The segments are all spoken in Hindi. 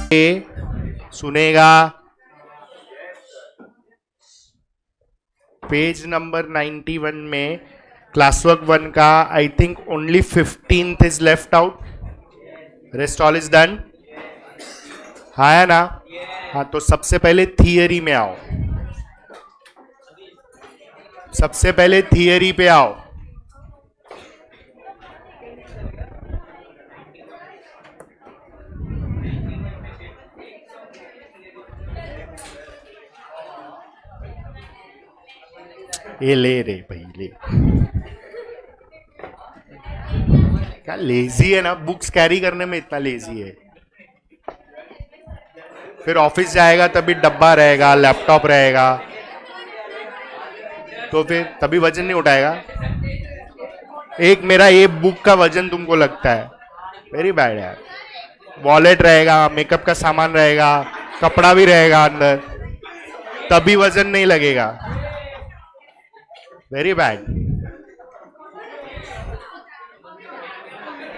सुनेगा। पेज नंबर 91 में क्लास वर्क 1 का I think only 15th is left out, rest all is done. हाँ है ना? हाँ, तो सबसे पहले थियरी में आओ, सबसे पहले थियरी पे आओ। ये ले रे भाई ले, क्या लेजी है ना, बुक्स कैरी करने में इतना लेजी है। फिर ऑफिस जाएगा तभी डब्बा रहेगा, लैपटॉप रहेगा, तो फिर तभी वजन नहीं उठाएगा। एक मेरा ये बुक का वजन तुमको लगता है, वेरी बैड यार। वॉलेट रहेगा, मेकअप का सामान रहेगा, कपड़ा भी रहेगा अंदर, तभी वजन नहीं लगेगा, वेरी बैड।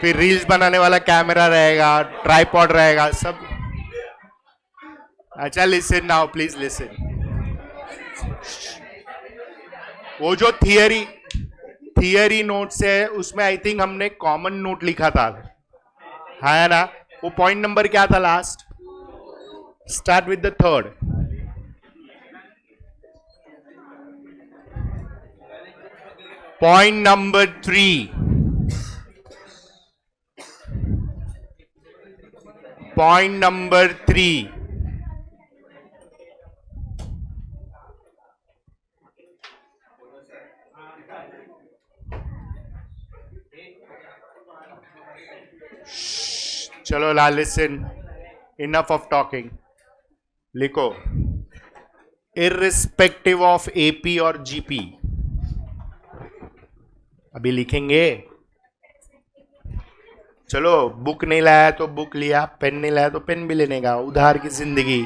फिर रील्स बनाने वाला कैमरा रहेगा, ट्राइपॉड रहेगा, सब। अच्छा लिसन नाउ, प्लीज लिसन। वो जो थियरी नोट्स है उसमें आई थिंक हमने कॉमन नोट लिखा था, है ना? वो पॉइंट नंबर क्या था last? Start with the third. Point number 3, point number 3, चलो ला लिसन, इनफ ऑफ टॉकिंग। लिखो, इर्रिस्पेक्टिव ऑफ एपी और जीपी। अभी लिखेंगे। चलो, बुक नहीं लाया तो बुक लिया, पेन नहीं लाया तो पेन भी लेने का, उधार की जिंदगी,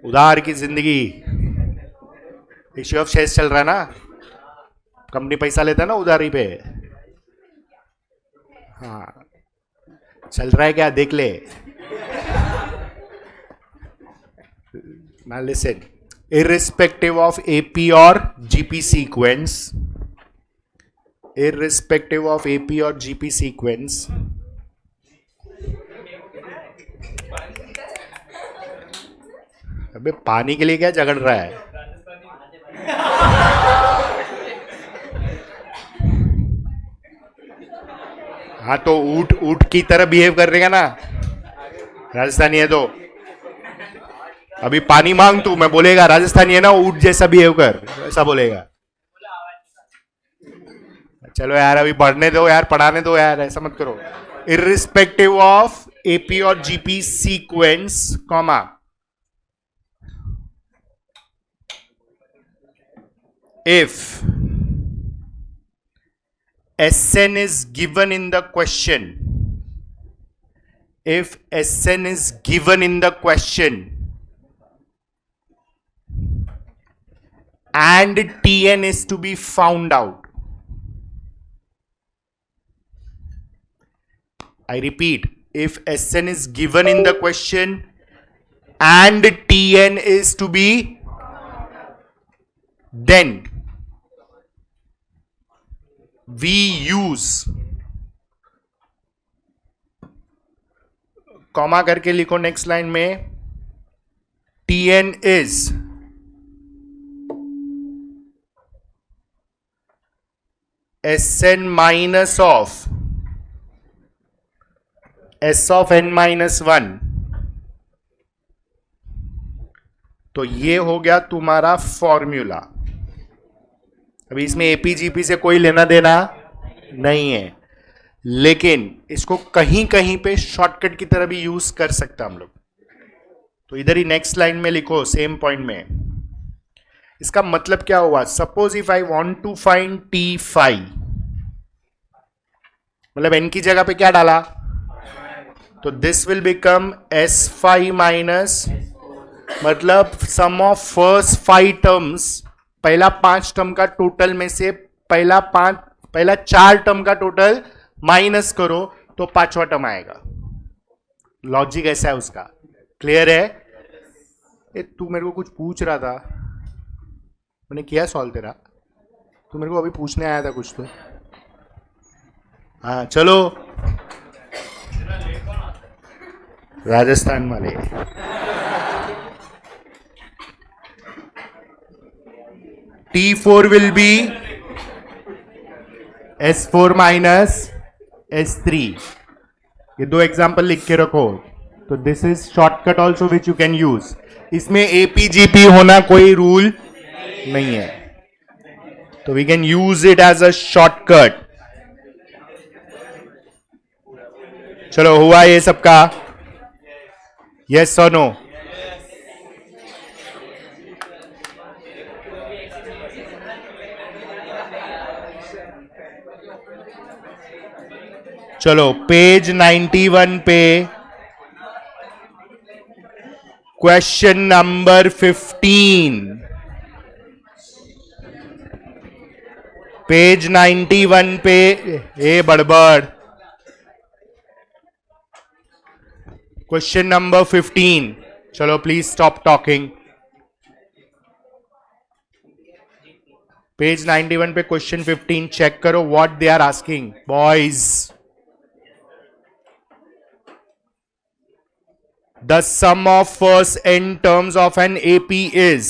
उधार की जिंदगी। इश्यू ऑफ शेयर्स चल रहा है ना, कंपनी पैसा लेता है ना उधारी पे। हाँ, चल रहा है क्या? देख ले ना, लिसन। इर्रिस्पेक्टिव ऑफ एपी और GP sequence, irrespective of AP और जीपी सीक्वेंस, अबे पानी के लिए क्या झगड़ रहा है? हाँ, तो ऊट ऊट की तरह बिहेव करेगा ना, राजस्थानी है तो। अभी पानी मांग तू, मैं बोलेगा राजस्थानी है ना, ऊट जैसा बिहेव कर, ऐसा बोलेगा। चलो यार, अभी पढ़ने दो यार, पढ़ाने दो यार, ऐसा मत करो। इर्रिस्पेक्टिव ऑफ एपी और GP sequence, comma, if Sn is given in the question, if Sn is given in the question and Tn is to be found out, I repeat, if Sn is given in the question and Tn is to be, then we use, comma करके लिखो नेक्स्ट लाइन में, Tn is Sn minus of S of n minus 1। तो ये हो गया तुम्हारा फॉर्मूला। अभी इसमें एपीजीपी से कोई लेना देना नहीं है, लेकिन इसको कहीं कहीं पे शॉर्टकट की तरह भी यूज कर सकते हम लोग। तो इधर ही नेक्स्ट लाइन में लिखो, सेम पॉइंट में। इसका मतलब क्या हुआ? Suppose if I want to find T5, मतलब n की जगह पे क्या डाला, तो this will become S5 minus, मतलब सम ऑफ फर्स्ट 5 टर्म्स, पहला 5 टर्म का टोटल में से पहला 4 टर्म का टोटल माइनस करो, तो पांचवा टर्म आएगा। लॉजिक ऐसा है उसका, क्लियर है? तू मेरे को कुछ पूछ रहा था, मैंने किया सॉल्व तेरा, तू मेरे को अभी पूछने आया था कुछ तो। हाँ चलो, राजस्थान वाले। T4 will be S4 minus S3। ये दो एग्जाम्पल लिख के रखो। तो this is shortcut also which you can use. इसमें एपीजीपी होना कोई रूल नहीं है, तो we can use it as a shortcut. चलो, हुआ ये सबका? यस और नो? चलो पेज 91 पे क्वेश्चन नंबर 15। पेज 91 पे ए बड़बड़, क्वेश्चन नंबर 15। चलो प्लीज स्टॉप टॉकिंग। पेज 91 पे क्वेश्चन 15 चेक करो what they are asking boys. The sum of first n terms of an AP is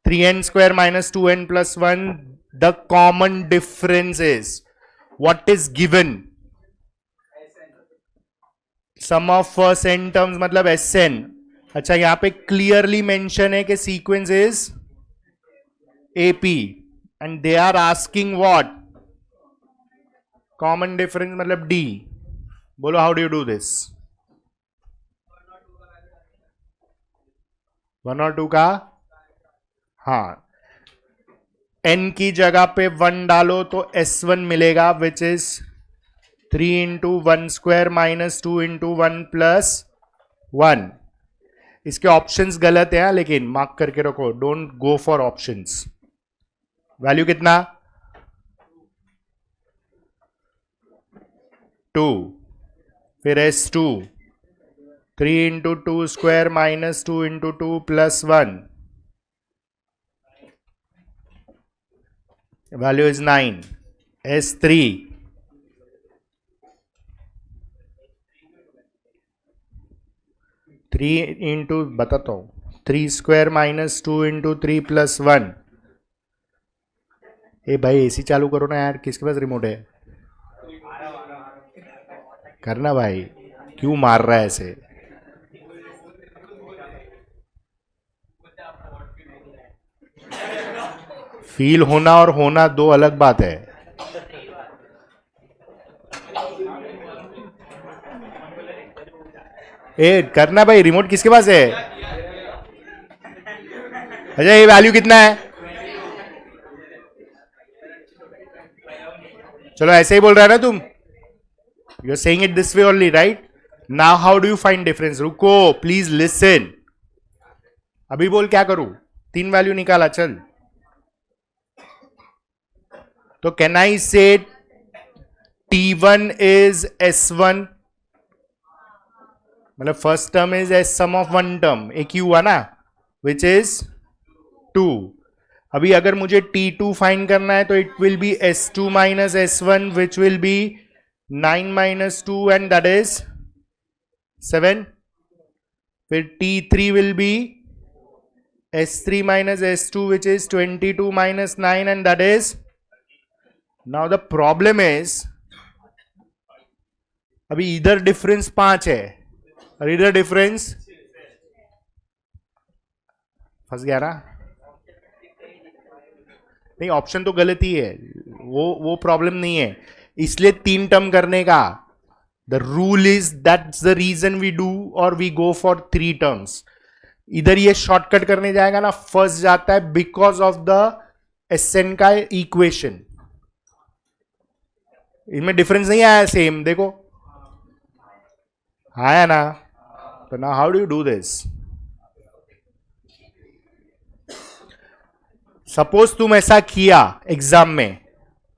3n square minus 2n plus 1. The common difference is, what is given? Sum of first n terms मतलब Sn। अच्छा, यहां पे क्लियरली मेंशन है कि sequence is AP and they are asking what? Common difference मतलब D। बोलो, how do you do this? 1 और 2 का, हाँ, n की जगह पे 1 डालो तो S1 मिलेगा which is 3 into 1 square minus 2 into 1 plus 1। इसके ऑप्शंस गलत है लेकिन मार्क करके रखो, don't go for options. Value कितना? 2, फिर S2 3 into 2 square minus 2 into 2 plus 1, value is 9। S3 3 into, बताता हूं, 3 स्क्वायर माइनस 2 इंटू 3 प्लस 1। ए भाई एसी चालू करो ना यार, किसके पास रिमोट है? करना भाई, क्यों मार रहा है ऐसे? फील होना और होना दो अलग बात है। ए करना भाई, रिमोट किसके पास है? अच्छा, ये वैल्यू कितना है? चलो ऐसे ही बोल रहा है ना तुम, you are saying it this way only, right? Now how do you find difference? रुको प्लीज लिसन। अभी बोल क्या करूं? 3 वैल्यू निकाला, चल। तो कैन आई से T1 इज S1, मतलब first term is S sum of one term, एक ही हुआ ना, विच इज 2। अभी अगर मुझे T2 फाइंड करना है तो it will be S2 minus S1 which will be 9 minus 2 and that is 7। फिर T3 will be S3 minus S2 which is 22 minus 9 and that is. Now the problem is, अभी इधर डिफरेंस 5 है और इधर डिफरेंस, फंस गया ना? नहीं, ऑप्शन तो गलत ही है, वो प्रॉब्लम नहीं है, इसलिए 3 टर्म करने का। The rule is that's the reason we do और वी गो फॉर 3 टर्म्स। इधर ये शॉर्टकट करने जाएगा ना, फंस जाता है बिकॉज ऑफ द Sn का इक्वेशन। इनमें डिफरेंस नहीं आया सेम, देखो आया ना? तो ना how do you do this? Suppose तुम ऐसा किया एग्जाम में,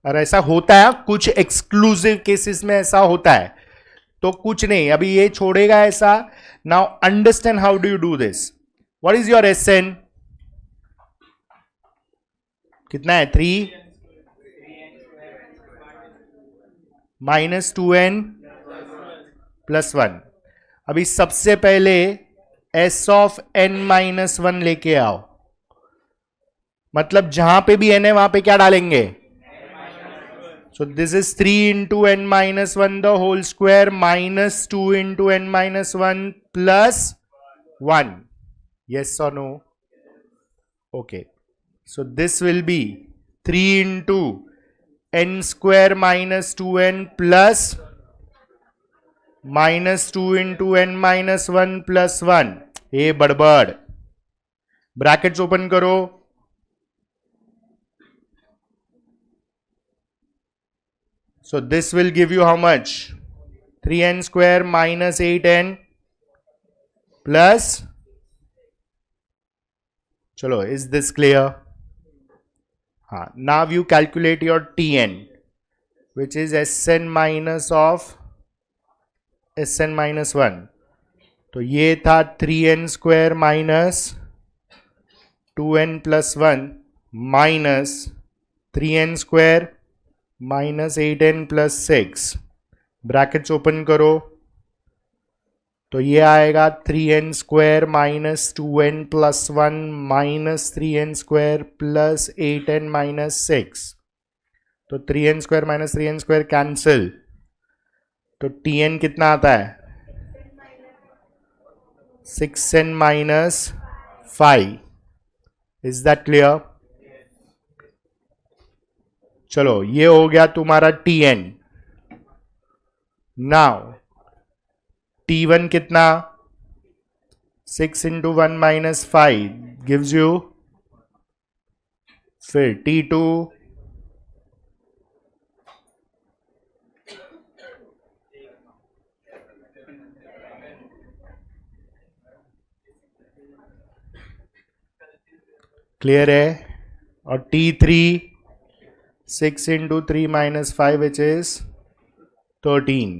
और ऐसा होता है कुछ एक्सक्लूसिव केसेस में ऐसा होता है, तो कुछ नहीं, अभी ये छोड़ेगा ऐसा. Now understand how do you do this. What is your Sn? कितना है? 3 माइनस 2n प्लस 1. अभी सबसे पहले s ऑफ n माइनस 1 लेके आओ. मतलब जहां पे भी n है वहां पे क्या डालेंगे? So this is 3 into n minus 1 the whole square minus 2 into n minus 1 plus 1. Yes or no? Okay. So this will be 3 into n square minus 2n plus minus 2 into n minus 1 plus 1. ये बड़बड़. ब्रैकेट्स ओपन करो. So this will give you how much? 3n square minus 8n plus. Chalo, is this clear? Now you calculate your Tn, which is Sn minus of Sn minus 1. तो ये था 3n square minus 2n plus 1 minus 3n square minus 8n plus 6. Brackets open करो. तो ये आएगा 3n square minus 2n plus 1 minus 3n square plus 8n minus 6. तो 3n square minus 3n square cancel. तो Tn कितना आता है? 6n minus 5. Is that clear? चलो, ये हो गया तुम्हारा Tn. नाउ T1 कितना? 6 इंटू 1 माइनस 5 गिव्स यू. फिर T2 क्लियर है. और T3 6 into 3 minus 5 which is 13.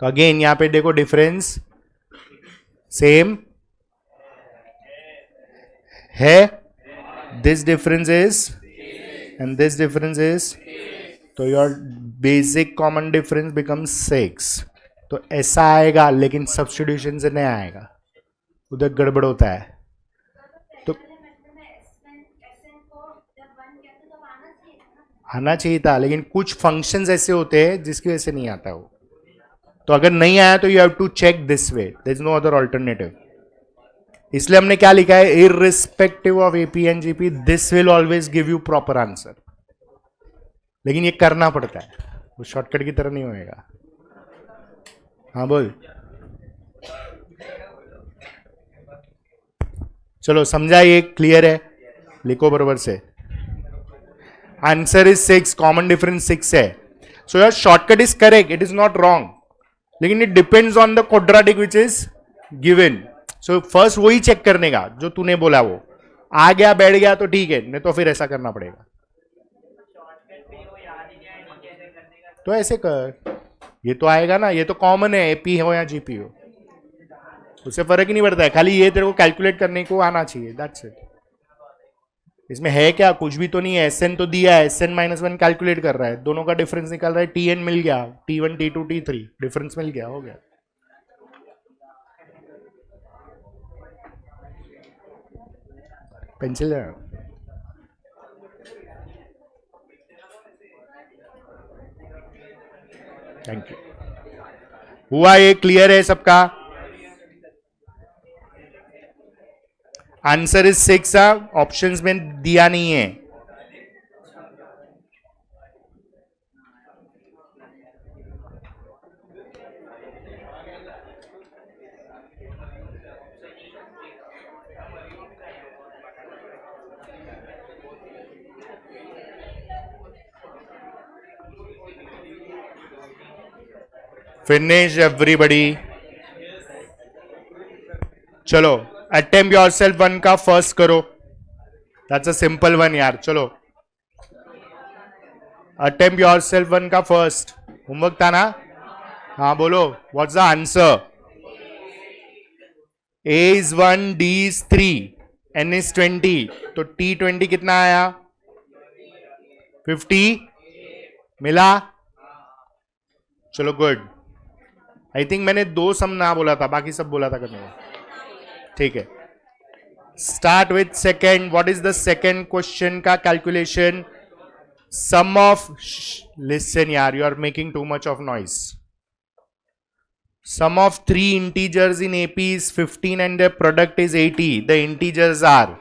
तो अगेन यहां पे देखो डिफरेंस सेम है. This difference is and this difference is. तो your basic common difference becomes 6. तो ऐसा आएगा, लेकिन सब्स्टिट्यूशन से नहीं आएगा, उधर गड़बड़ होता है. आना चाहिए था, लेकिन कुछ फंक्शंस ऐसे होते हैं जिसकी वजह से नहीं आता वो. तो अगर नहीं आया तो you have to check this way. There is no other alternative. इसलिए हमने क्या लिखा है? Irrespective of AP and GP this will always give you proper answer. लेकिन ये करना पड़ता है, वो शॉर्टकट की तरह नहीं होएगा. हाँ बोल. चलो समझा, ये क्लियर है? लिखो बराबर से. Answer is 6. कॉमन डिफरेंस 6 है. So your shortcut is correct, it is not wrong, लेकिन it depends on the quadratic which is given. So first वही चेक करने का जो तूने बोला, वो आ गया बैठ गया तो ठीक है, नहीं तो फिर ऐसा करना पड़ेगा. तो ऐसे कर, ये तो आएगा ना, ये तो कॉमन है, एपी हो या जीपी हो, उससे फर्क ही नहीं पड़ता है. खाली ये तेरे को कैलकुलेट करने को आना चाहिए, दैट्स इट. इसमें है क्या? कुछ भी तो नहीं है. Sn तो दिया है, Sn माइनस 1 कैलकुलेट कर रहा है, दोनों का डिफरेंस निकाल रहा है. Tn मिल गया, T1 T2 T3 डिफरेंस मिल गया, हो गया. पेंसिल है. Thank you. हुआ ये क्लियर है सबका? Answer is 6. ऑप्शंस में दिया नहीं है. Finish everybody. चलो अटेम्प्ट योरसेल्फ 1 का फर्स्ट करो. दैट्स अ सिंपल वन यार. चलो अटेम्प्ट योरसेल्फ 1 का फर्स्ट. होमवर्क था ना? हाँ बोलो, what's the answer? A is 1, D is 3, N is 20, तो T20 कितना आया? 50 मिला? चलो गुड। आई थिंक मैंने 2 सम ना बोला था, बाकी सब बोला था करने को। ठीक है, start with second. What is the second question का कैलकुलेशन? सम ऑफ, लिसन यार, you are making too much of noise. Sum of 3 integers in AP is 15 and the product is 80. The integers are,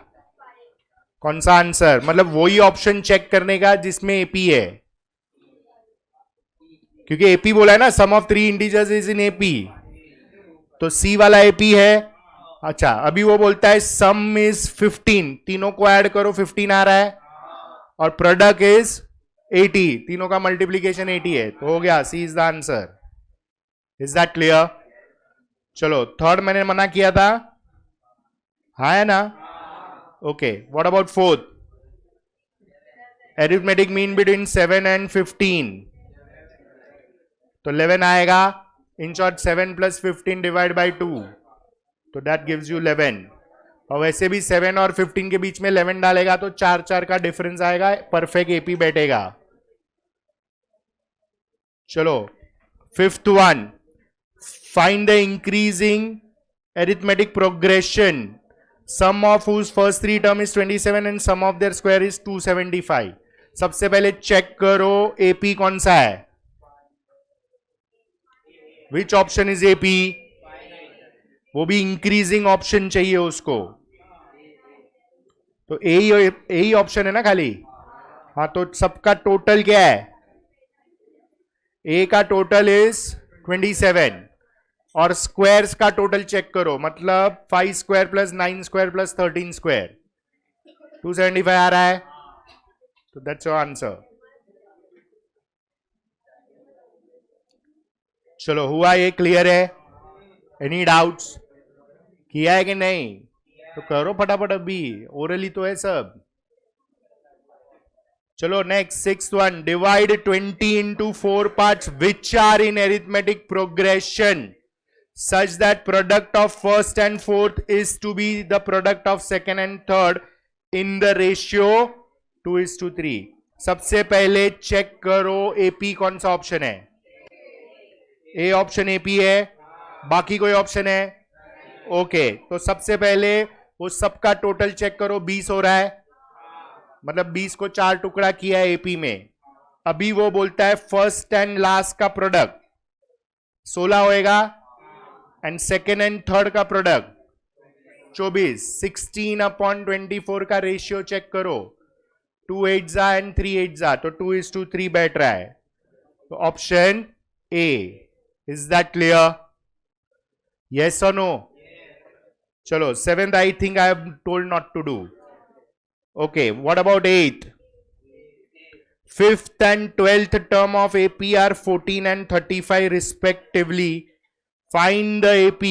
कौन सा आंसर? मतलब वही ऑप्शन चेक करने का जिसमें AP है, क्योंकि AP बोला है ना, sum of 3 integers is in AP, तो C वाला AP है। अच्छा, अभी वो बोलता है सम इज 15, तीनों को ऐड करो 15 आ रहा है, और प्रोडक्ट इज 80, तीनों का मल्टीप्लीकेशन 80 है, तो हो गया, C is the answer. Is that clear? चलो, थर्ड मैंने मना किया था, हाँ है ना? Okay, what about fourth? Arithmetic mean between 7 and 15, तो 11 आएगा। In short 7 plus 15 divide by 2, तो दैट गिव्स यू 11। और वैसे भी 7 और 15 के बीच में 11 डालेगा तो 4 का डिफरेंस आएगा, परफेक्ट एपी बैठेगा। चलो, fifth one, find the increasing arithmetic progression, sum of whose first 3 term is 27 and sum of their square is 275। सबसे पहले चेक करो AP कौन सा है, विच ऑप्शन इज AP? वो भी इंक्रीजिंग ऑप्शन चाहिए उसको, तो यही ऑप्शन है ना खाली। हाँ, तो सबका टोटल क्या है? A का टोटल इज 27, और स्क्वायर्स का टोटल चेक करो, मतलब 5 square plus 9 square plus 13 square, 275 आ रहा है, तो दैट्स योर आंसर। चलो, हुआ ये क्लियर है? Any doubts? किया है कि नहीं? तो करो फटाफट, अभी ओरली तो है सब। चलो next, sixth one, divide 20 into 4 parts which are in arithmetic progression such that product of first and fourth is to be the product of second and third in the ratio 2:3। सबसे पहले चेक करो AP कौन सा ऑप्शन है? ए ऑप्शन AP है, बाकी कोई ऑप्शन है? ओके, तो सबसे पहले वो सबका टोटल चेक करो, 20 हो रहा है, मतलब 20 को 4 टुकड़ा किया है AP में। अभी वो बोलता है फर्स्ट एंड लास्ट का प्रोडक्ट 16 होएगा, एंड सेकेंड एंड थर्ड का प्रोडक्ट 24। 16/24 का रेशियो चेक करो, 2 8 जा एंड 3 8 जा, तो 2:3 बैठ रहा है, तो option a. Is that clear? Yes और नो? चलो, seventh I think I have told not to do. Okay, what about eighth? Fifth and 12th term of AP are 14 and 35 respectively. Find the AP.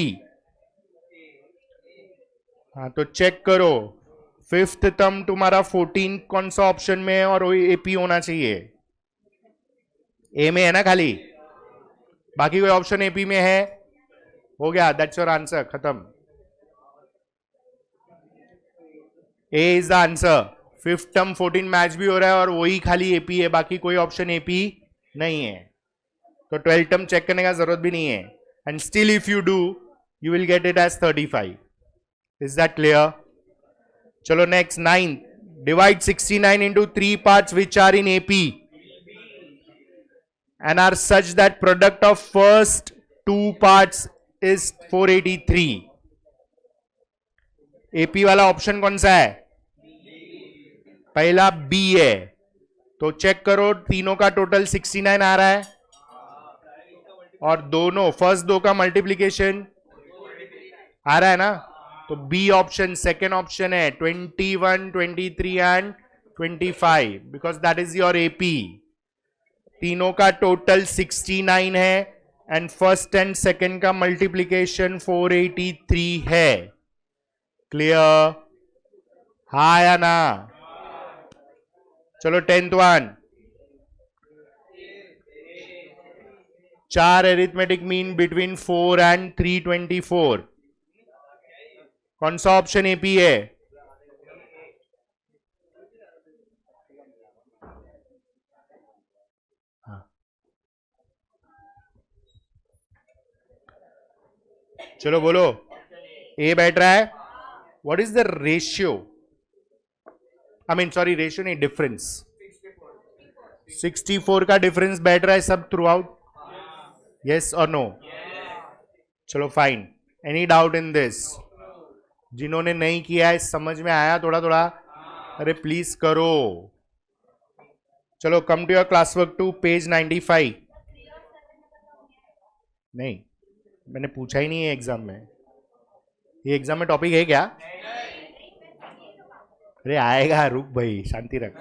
हाँ, तो चेक करो, फिफ्थ टर्म तुम्हारा 14 कौन सा ऑप्शन में है, और AP होना चाहिए, ए में है ना खाली, बाकी कोई ऑप्शन AP में है? हो गया, दैट्स योर आंसर, खत्म। A is the answer. Fifth term 14 match भी हो रहा है और वही खाली AP है, बाकी कोई ऑप्शन AP नहीं है, तो 12 टर्म चेक करने का जरूरत भी नहीं है, and still if you do you will get it as 35। Is that clear? चलो next, 9, divide 69 into 3 parts which are in AP and are such that product of first 2 parts is 483। AP वाला ऑप्शन कौन सा है? पहला B है, तो चेक करो, तीनों का टोटल 69 आ रहा है, और दोनों फर्स्ट दो का मल्टीप्लीकेशन आ रहा है ना, तो B ऑप्शन सेकेंड ऑप्शन है, 21 23 and 25, because that is your AP। तीनों का टोटल 69 है, एंड फर्स्ट एंड सेकेंड का मल्टीप्लीकेशन 483 है। क्लियर? हाँ या ना? चलो 10th one, 4 arithmetic mean between 4 and 324। कौन सा ऑप्शन एपी है? चलो बोलो, ए बैठ रहा है। What is the ratio? I mean sorry, ratio नहीं, डिफरेंस। 64 का डिफरेंस बैठ रहा है सब थ्रू आउट? यस और नो? चलो fine. Any doubt in this? जिन्होंने नहीं किया है, समझ में आया थोड़ा थोड़ा? अरे प्लीज करो। चलो come to your class work 2 page 95। नहीं, मैंने पूछा ही नहीं है एग्जाम में। ये एग्जाम में टॉपिक है क्या? अरे आएगा, रुक भाई, शांति रख।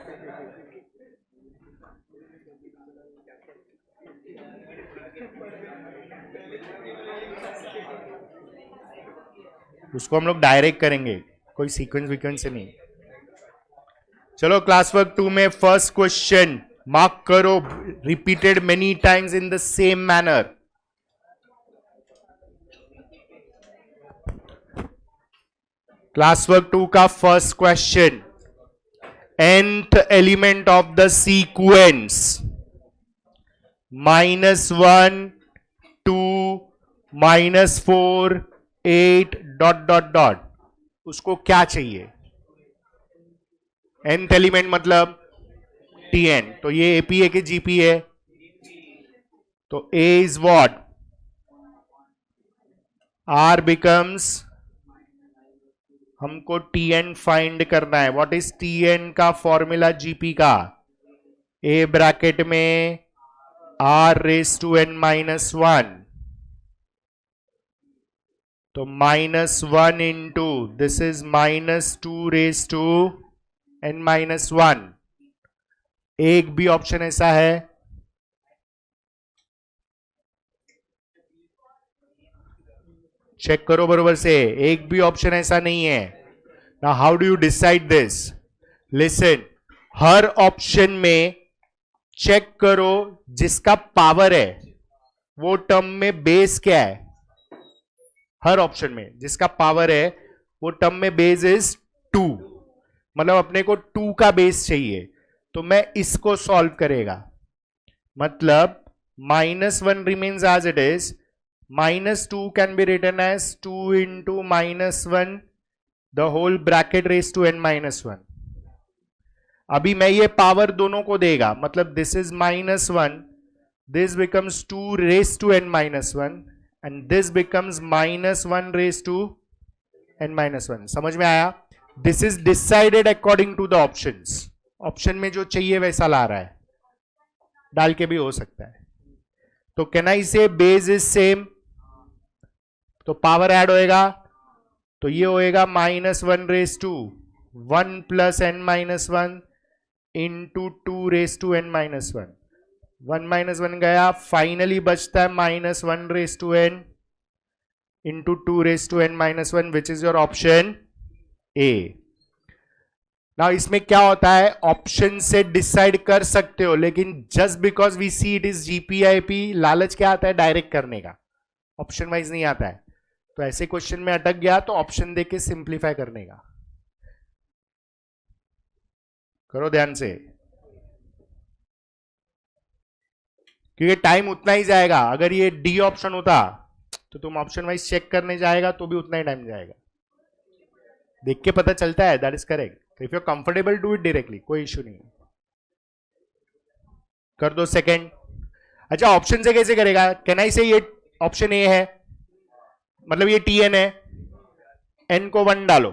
उसको हम लोग डायरेक्ट करेंगे, कोई सीक्वेंस विक्वेंस से नहीं। चलो क्लास वर्क 2 में फर्स्ट क्वेश्चन मार्क करो, repeated many times in the same manner. Class work 2 का first question, nth element of the sequence -1 2 -4 8 ... उसको क्या चाहिए? nth एलिमेंट मतलब tn। तो ये एपी है कि जीपी है? तो a is what? r becomes, हमको tn फाइंड करना है। व्हाट इज tn का फॉर्मूला जीपी का? a ब्रैकेट में r⁻n−1, तो -1 इंटू दिस इज -2⁻n−1। एक भी ऑप्शन ऐसा है? चेक करो बरोबर से, एक भी ऑप्शन ऐसा नहीं है। Now how do you decide this? Listen, her option में चेक करो जिसका पावर है वो टर्म में बेस क्या है। हर ऑप्शन में जिसका पावर है वो टर्म में बेस इज 2, मतलब अपने को 2 का बेस चाहिए। तो मैं इसको सॉल्व करेगा, मतलब -1 remains as it is, -2 can be written as 2 into -1 the whole bracket raise to n-1। अभी मैं ये पावर दोनों को देगा, मतलब this is -1, this becomes 2 raise to n-1 and this becomes -1 raised to n-1। समझ में आया? This is decided according to the options। Option में जो चाहिए वैसा ला रहा है, डाल के भी हो सकता है। तो कैन आई से बेस इज सेम, तो पावर ऐड होएगा, तो ये होएगा -1 raised to 1 plus n-1 into 2 raised to n-1। 1 - 1 गया, फाइनली बचता है -1 raised to n into 2 raised to n-1, which is your option A. Now इसमें क्या होता है, ऑप्शन से डिसाइड कर सकते हो, लेकिन just because we see it is जीपीआईपी, लालच क्या आता है? डायरेक्ट करने का, ऑप्शन वाइज नहीं आता है। तो ऐसे क्वेश्चन में अटक गया तो ऑप्शन देके सिंप्लीफाई करने का। करो ध्यान से, क्योंकि टाइम उतना ही जाएगा। अगर ये डी ऑप्शन होता तो तुम ऑप्शन वाइज चेक करने जाएगा तो भी उतना ही टाइम जाएगा। देख के पता चलता है, that is correct. If you are comfortable do it directly, कोई इश्यू नहीं। कर दो सेकंड। अच्छा, ऑप्शन से कैसे करेगा? कैन आई से ये ऑप्शन ए है, मतलब ये tn है, n को 1 डालो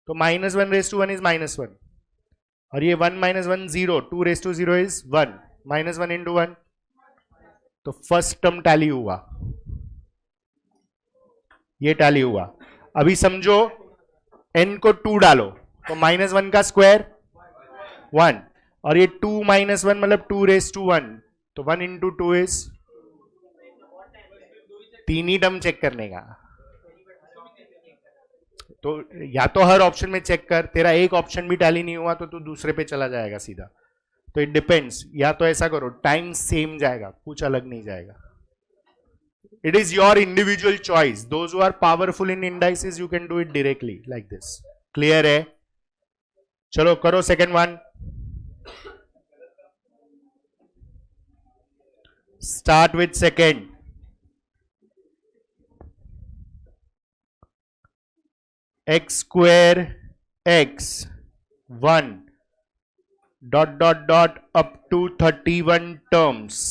तो -1 raised to 1 इज -1, और ये 1 - 1 0, 2 raised to 0 इज 1, -1 into 1, तो फर्स्ट टर्म टैली हुआ, ये टैली हुआ। अभी समझो n को 2 डालो तो -1 का स्क्वायर 1, और ये 2 - 1 मतलब 2 raised to 1, तो 1 into 2 इज, तीन ही टर्म चेक करने का। तो या तो हर ऑप्शन में चेक कर, तेरा एक ऑप्शन भी टैली नहीं हुआ तो तू दूसरे पे चला जाएगा सीधा। तो इट डिपेंड्स, या तो ऐसा करो टाइम सेम जाएगा, कुछ अलग नहीं जाएगा. It is your individual choice. Those who are powerful in indices, you can do it directly like this. Clear है? चलो करो second one. Start with second. X square x 1 dot dot dot up to 31 terms.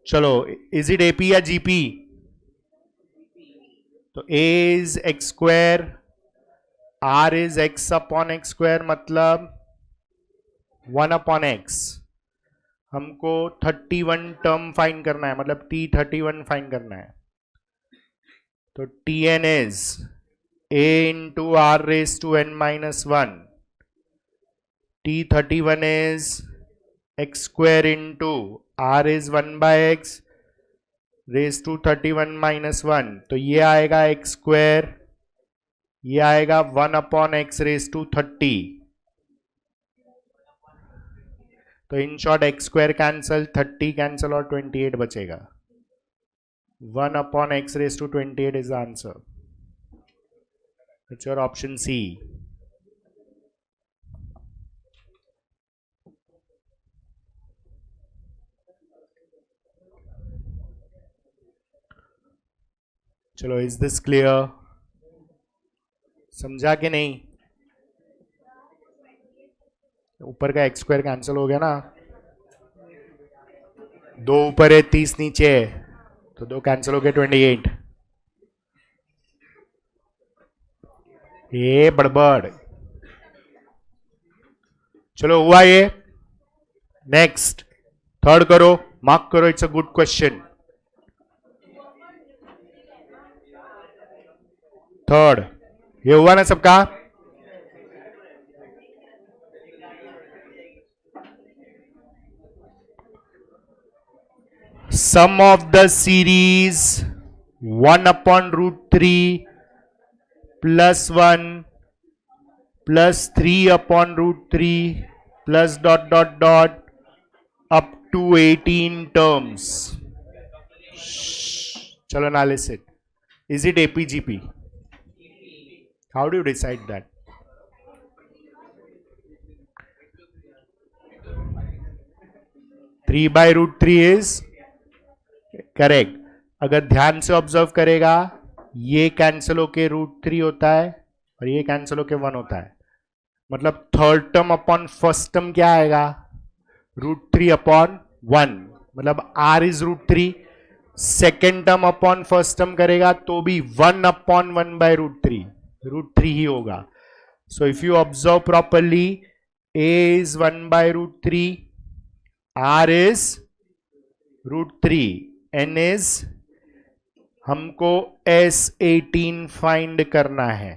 चलो, इज इट एपी या जीपी? तो a is x square, r is x upon x square, मतलब 1 अपॉन एक्स. हमको 31 टर्म फाइंड करना है, मतलब T31 फाइंड करना है. तो Tn is a into r raise to n minus 1. T31 is x square into r is 1 by x raise to 31 minus 1. तो ये आएगा एक्स स्क्वायर, ये आएगा 1 अपॉन एक्स रेस टू 30. तो in short x square cancel, 30 cancel और 28 बचेगा. 1 upon x raise to 28 is the answer. It's your option c. चलो, इज दिस क्लियर? समझा कि नहीं? ऊपर का एक्स स्क्वायर कैंसिल हो गया ना, 2 ऊपर है 30 नीचे है, तो 2 कैंसिल हो गए 28. ये बड़बड़. चलो हुआ ये. नेक्स्ट थर्ड करो, मार्क करो, it's a good question. Third ये हुआ ना सबका? Sum of the series 1 upon root 3 plus 1 plus 3 upon root 3 plus dot dot dot up to 18 terms. चलो analysis. Is it AP GP? How do you decide that? Three by root 3 is correct. अगर ध्यान से ऑब्जर्व करेगा, ये कैंसिल होके रूट 3 होता है और ये कैंसिल होके 1 होता है. मतलब third term upon first term क्या आएगा? Root 3 upon 1. मतलब r is root 3. Second term upon first term करेगा तो भी 1 अपॉन 1 बाय रूट 3, रूट 3 ही होगा. So if you observe properly, a is 1 by root 3, r is root 3, n is, हमको S18 फाइंड करना है.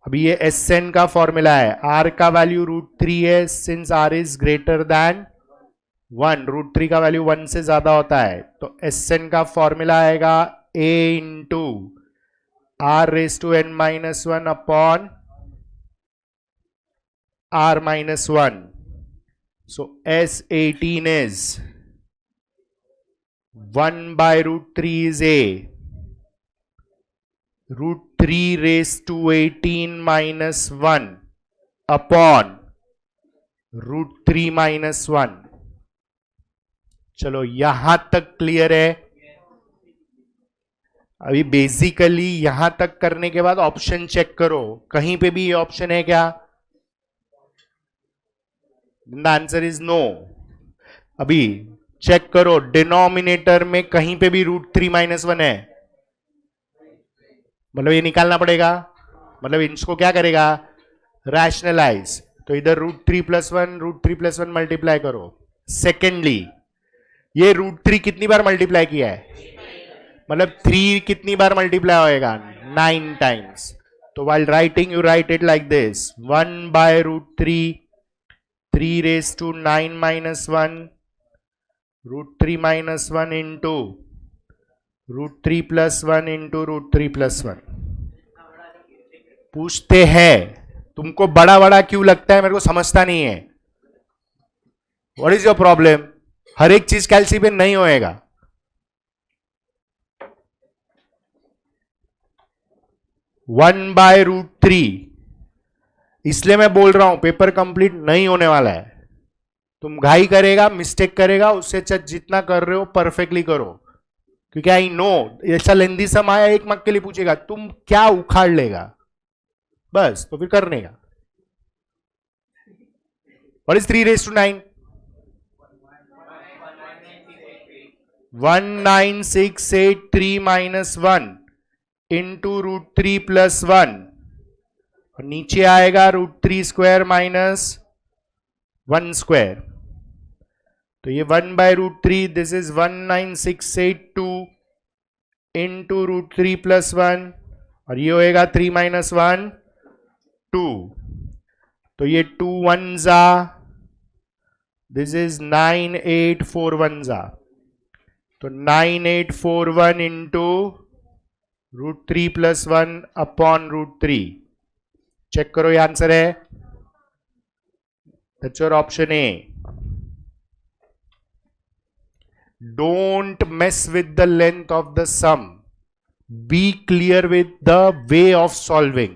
अभी ये Sn का फॉर्मूला है, r का वैल्यू रूट 3 है, since r is greater than 1, root 3 का वैल्यू 1 से ज्यादा होता है. तो Sn का फॉर्मूला आएगा a into r raised to n minus 1 upon r minus 1. So S18 is 1 by root 3 is a, root 3 raised to 18 minus 1 upon root 3 minus 1. चलो यहां तक क्लियर है? अभी बेसिकली यहां तक करने के बाद ऑप्शन चेक करो, कहीं पे भी ये ऑप्शन है क्या? The answer is no. अभी चेक करो, डिनोमिनेटर में कहीं पे भी रूट 3 माइनस 1 है, मतलब ये निकालना पड़ेगा. मतलब इसको क्या करेगा? रैशनलाइज. तो इधर root 3 plus 1, root 3 plus 1 multiply करो. सेकेंडली, ये रूट 3 कितनी बार मल्टीप्लाई किया है? मतलब 3 कितनी बार मल्टीप्लाई होएगा? 9 टाइम्स. तो while writing you write it like this, 1 by root 3, 3 raise to 9 minus 1, root 3 minus 1 into root 3 plus 1 into root 3 plus 1. पूछते हैं। तुमको बड़ा बड़ा क्यों लगता है, मेरे को समझता नहीं है। What is your problem? हर एक चीज कैलसी पे नहीं होएगा। वन बाय रूट थ्री, इसलिए मैं बोल रहा हूं पेपर कंप्लीट नहीं होने वाला है। तुम घाई करेगा, मिस्टेक करेगा, उससे अच्छा जितना कर रहे हो परफेक्टली करो। क्योंकि आई नो ऐसा लेंदी सम आया, एक मार्क के लिए पूछेगा, तुम क्या उखाड़ लेगा, बस तो फिर करने का। What is 3 raised to 9? 19683 minus 1 into root 3 plus 1, और नीचे आएगा रूट 3 स्क्वायर माइनस 1 स्क्वायर। तो ये 1 by root 3, this is 19682 into root 3 plus 1, और ये होएगा 3 माइनस 1 2। तो ये 2 1 जा, दिस इज 9841 जा। तो 9841 into root 3 plus 1 upon root 3। Check करो, ये आंसर है। That's your option A. Don't mess with the length of the sum. Be clear with the way of solving.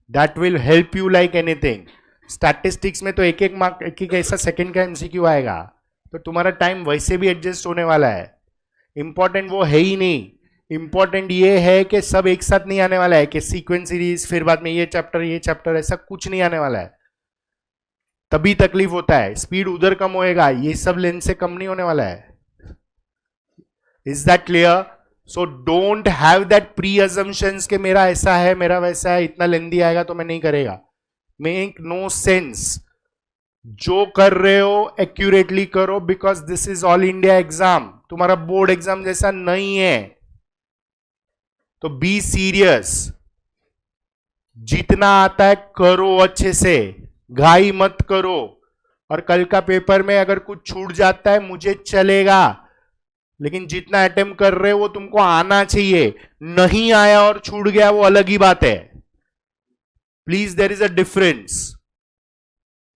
That will help you like anything. Statistics में तो एक एक मार्क, एक एक ऐसा सेकंड का एमसीक्यू आएगा, तो तुम्हारा टाइम वैसे भी एडजस्ट होने वाला है। इंपॉर्टेंट वो है ही नहीं। इंपॉर्टेंट ये है कि सब एक साथ नहीं आने वाला है, कि सीक्वेंस सीरीज फिर बाद में ये चैप्टर, ऐसा कुछ नहीं आने वाला है। तभी तकलीफ होता है, स्पीड उधर कम होएगा, ये सब लेंथ से कम नहीं होने वाला है। Is that clear? So don't have that pre-assumptions कि मेरा ऐसा है, मेरा वैसा है, इतना लेंदी आएगा तो मैं नहीं करेगा। Make no sense. जो कर रहे हो एक्यूरेटली करो, because this is all India exam, तुम्हारा बोर्ड एग्जाम जैसा नहीं है। तो बी सीरियस, जितना आता है करो अच्छे से, घाई मत करो। और कल का पेपर में अगर कुछ छूट जाता है मुझे चलेगा, लेकिन जितना अटेम्प्ट कर रहे हो वो तुमको आना चाहिए। नहीं आया और छूट गया वो अलग ही बात है। Please, there is a difference.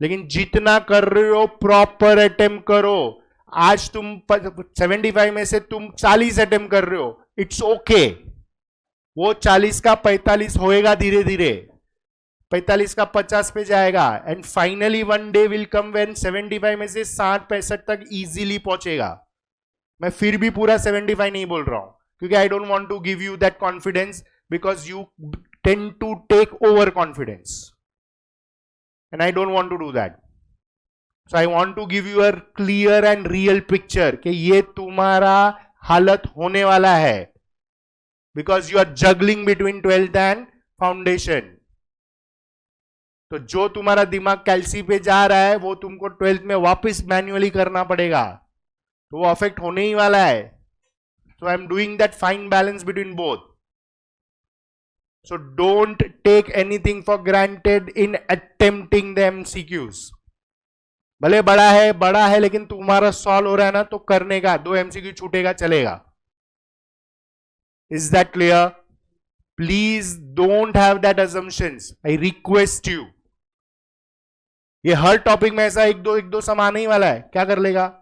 लेकिन जितना कर रहे हो प्रॉपर अटेम्प्ट करो। आज तुम 75 में से तुम 40 अटेम्प्ट कर रहे हो, इट्स ओके। वो 40 का 45 होएगा धीरे धीरे, 45 का 50 पे जाएगा, and finally one day will come when 75 में से 60-65 तक इजीली पहुंचेगा। मैं फिर भी पूरा 75 नहीं बोल रहा हूं, क्योंकि I don't want to give you that confidence, because you tend to take over confidence, and I don't want to do that. So I want to give you a clear and real picture कि ये तुम्हारा हालत होने वाला है, because you are juggling between 12th and foundation. तो जो तुम्हारा दिमाग कैल्सी पे जा रहा है वो तुमको 12th में वापस मैन्युअली करना पड़ेगा, तो वो अफेक्ट होने ही वाला है। So I am doing that fine balance between both. So don't take anything for granted in attempting the MCQs. भले बड़ा है लेकिन तुम्हारा सॉल्व हो रहा है ना, तो करने का, 2 एमसीक्यू छूटेगा चलेगा। Is that clear? Please don't have that assumptions, I request you. ये हर टॉपिक में ऐसा एक दो समान ही वाला है, क्या कर लेगा?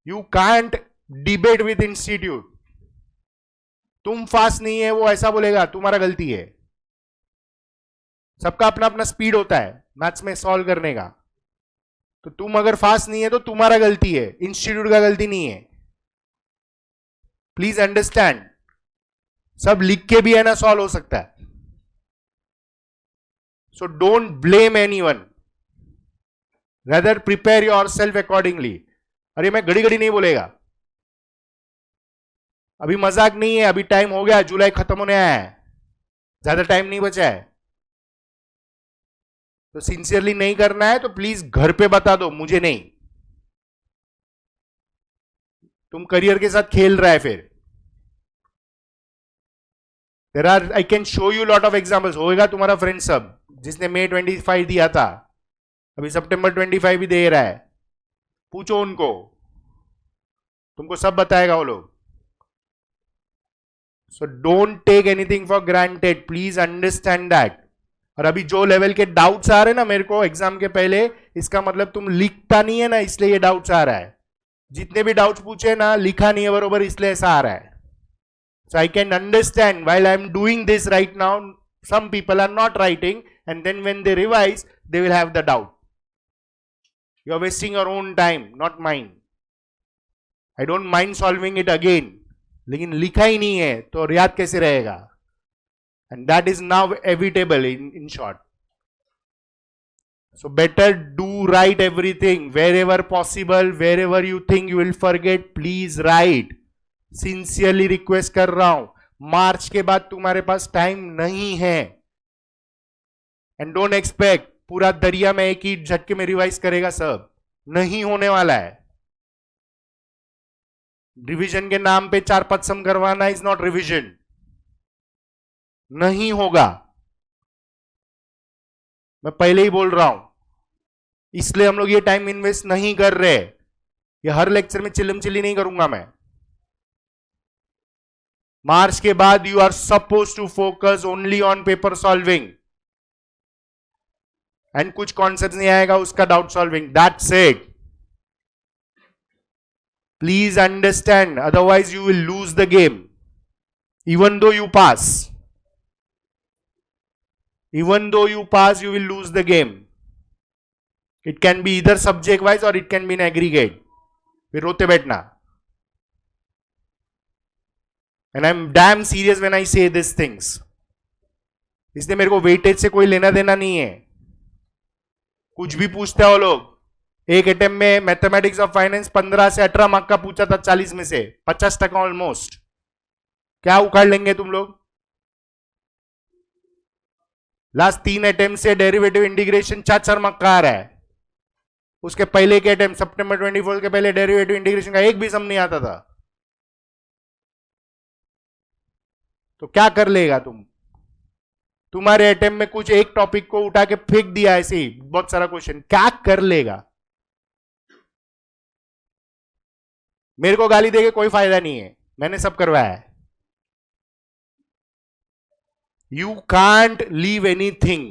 You can't debate with institute. तुम फास्ट नहीं है वो ऐसा बोलेगा, तुम्हारा गलती है। सबका अपना अपना स्पीड होता है मैथ्स में सॉल्व करने का। तो तुम अगर फास्ट नहीं है तो तुम्हारा गलती है, इंस्टीट्यूट का गलती नहीं है। प्लीज अंडरस्टैंड, सब लिख के भी है ना सॉल्व हो सकता है। So don't blame anyone, rather prepare yourself accordingly. अरे मैं घड़ी घड़ी नहीं बोलेगा, अभी मजाक नहीं है, अभी टाइम हो गया, जुलाई खत्म होने आया है, ज्यादा टाइम नहीं बचा है। तो सिंसियरली नहीं करना है तो प्लीज घर पे बता दो, मुझे नहीं। तुम करियर के साथ खेल रहा है फिर। There are, I can show you lot of examples. होएगा तुम्हारा फ्रेंड सब, जिसने May 25 दिया था, अभी September 25 भी दे रहा है। पूछो उनको, तुमको सब बताएगा वो लोग। So don't take anything for granted, please understand that. और अभी जो लेवल के डाउट्स आ रहे हैं ना मेरे को एग्जाम के पहले, इसका मतलब तुम लिखता नहीं है ना, इसलिए ये डाउट्स आ रहा है। जितने भी डाउट्स पूछे ना, लिखा नहीं है बरोबर, इसलिए ऐसा आ रहा है। So I can understand while I am doing this right now, some people are not writing, and then when they revise they will have the doubt. You are wasting your own time, not mine. I don't mind solving it again, लेकिन लिखा ही नहीं है तो याद कैसे रहेगा? And that is now evitable in short. So better do write everything wherever possible. Wherever you think you will forget, please write. Sincerely request कर रहा हूं, मार्च के बाद तुम्हारे पास टाइम नहीं है। एंड डोंट एक्सपेक्ट पूरा दरिया में एक ही झटके में रिवाइज करेगा, सब नहीं होने वाला है। रिवीजन के नाम पे 4-5 सम करवाना इज नॉट रिवीजन, नहीं होगा। मैं पहले ही बोल रहा हूं, इसलिए हम लोग ये टाइम इन्वेस्ट नहीं कर रहे। ये हर लेक्चर में चिल्लम चिल्ली नहीं करूंगा मैं। मार्च के बाद you are suppose to focus only on paper solving, and कुछ कॉन्सेप्ट नहीं आएगा उसका doubt solving, that's it. Please understand, otherwise you will lose the game. Even though you pass, even though you pass, you will lose the game. It can be either subject wise or it can be in aggregate. फिर रोते बैठना। And I'm damn serious when I say these things. इसलिए मेरे को वेटेज से कोई लेना देना नहीं है। कुछ भी पूछते हो लोग। एक अटेम्प्ट में मैथमेटिक्स ऑफ फाइनेंस 15 से 18 मार्क का पूछा था, 40 में से 50% ऑलमोस्ट। क्या उखाड़ लेंगे तुम लोग? लास्ट 3 अटेम्प्ट से डेरिवेटिव इंटीग्रेशन 4 मार्क का आ रहा है। उसके पहले के अटेम्प्ट सितंबर 24 के पहले डेरिवेटिव इंटीग्रेशन का एक भी सम नहीं आता था। तो क्या कर लेगा तुम? तुम्हारे अटेम्प्ट में कुछ एक टॉपिक को उठा के फेंक दिया ऐसे ही बहुत सारा क्वेश्चन, क्या कर लेगा? मेरे को गाली देके कोई फायदा नहीं है, मैंने सब करवाया है। You can't leave anything.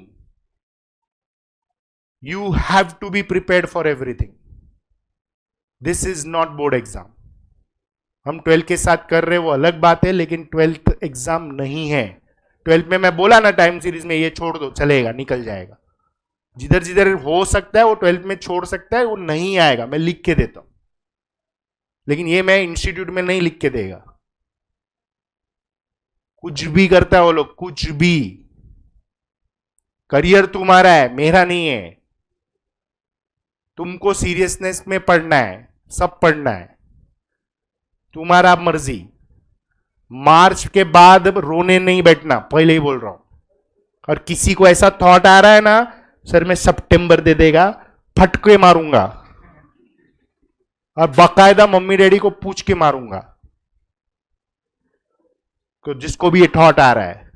You have to be prepared for everything. This is not board exam. हम 12th के साथ कर रहे वो अलग बात है, लेकिन 12th एग्जाम नहीं है। 12th में मैं बोला ना टाइम सीरीज में, ये छोड़ दो चलेगा, निकल जाएगा। जिधर जिधर हो सकता है वो 12th में छोड़ सकता है, वो नहीं आएगा, मैं लिख के देता हूं। लेकिन ये मैं इंस्टीट्यूट में नहीं लिख के देगा। कुछ भी करता है वो लोग, कुछ भी। करियर तुम्हारा है, मेरा नहीं है। तुमको सीरियसनेस में पढ़ना है, सब पढ़ना है, तुम्हारा मर्जी। मार्च के बाद रोने नहीं बैठना, पहले ही बोल रहा हूं। और किसी को ऐसा थॉट आ रहा है ना, सर मैं सितंबर दे देगा, फटके मारूंगा और बाकायदा मम्मी डैडी को पूछ के मारूंगा। तो जिसको भी ये थॉट आ रहा है,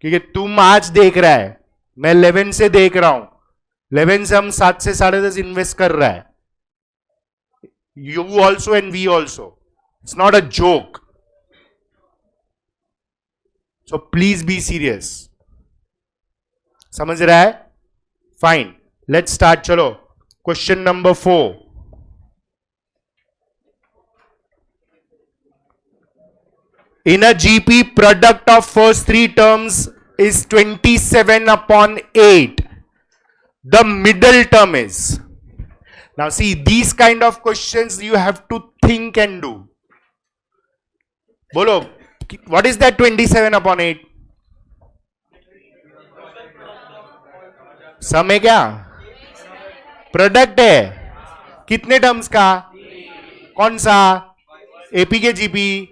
क्योंकि तुम आज देख रहा है, मैं 11 से देख रहा हूं, 11 से हम 7 से 10:30 इन्वेस्ट कर रहा है। You also and we also, it's not a joke. So please be serious. समझ रहा है? Fine, let's start. चलो question number 4। In a GP, product of first 3 terms is 27/8. The middle term is. Now see, these kind of questions you have to think and do. Bolo, what is that 27/8? सम है क्या? प्रोडक्ट है। कितने टर्म्स का? कौन सा? एपी के जीपी?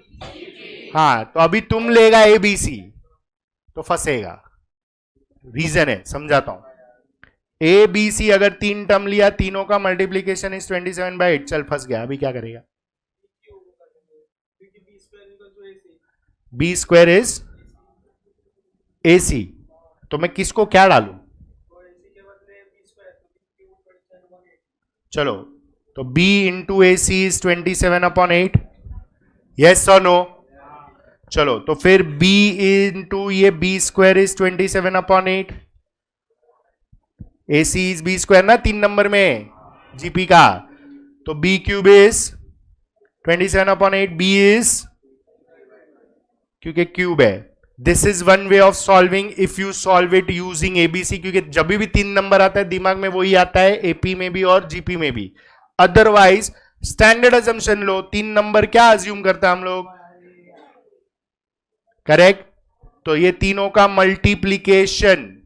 हाँ, तो अभी तुम लेगा एबीसी तो फंसेगा। रीजन है, समझाता हूं। एबीसी अगर 3 टर्म लिया, तीनों का मल्टीप्लीकेशन इज 27/8, चल फंस गया। अभी क्या करेगा? बी स्क्वायर इज एसी, तो मैं किसको क्या डालू? चलो, तो b into A C is 27/8। Yes और नो? चलो तो फिर b इंटू ये b square is 27/8. AC is b square ना 3 नंबर में जीपी का, तो b cube is 27/8. b is क्योंकि क्यूब है. This is one way of solving if you solve it using ABC, क्योंकि जब भी 3 नंबर आता है दिमाग में वही आता है, एपी में भी और जीपी में भी. अदरवाइज स्टैंडर्ड अजम्पशन लो, 3 नंबर क्या अज्यूम करता है हम लोग, करेक्ट. तो ये तीनों का मल्टीप्लीकेशन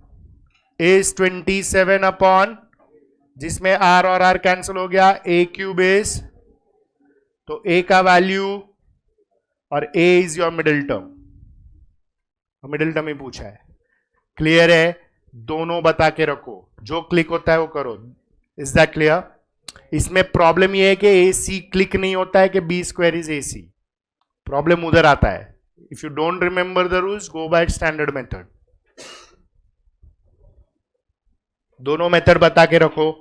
इज 27 जिसमें r और r कैंसिल हो गया, a क्यूब इज, तो a का वैल्यू और a is your middle term. Middle term ही पूछा है. क्लियर है. दोनों बता के रखो, जो क्लिक होता है वो करो. Is that clear. इसमें प्रॉब्लम ये है कि AC क्लिक नहीं होता है कि b square is AC. Problem उधर आता है. If you don't remember the rules, go by standard method. दोनों मेथड बता के रखो.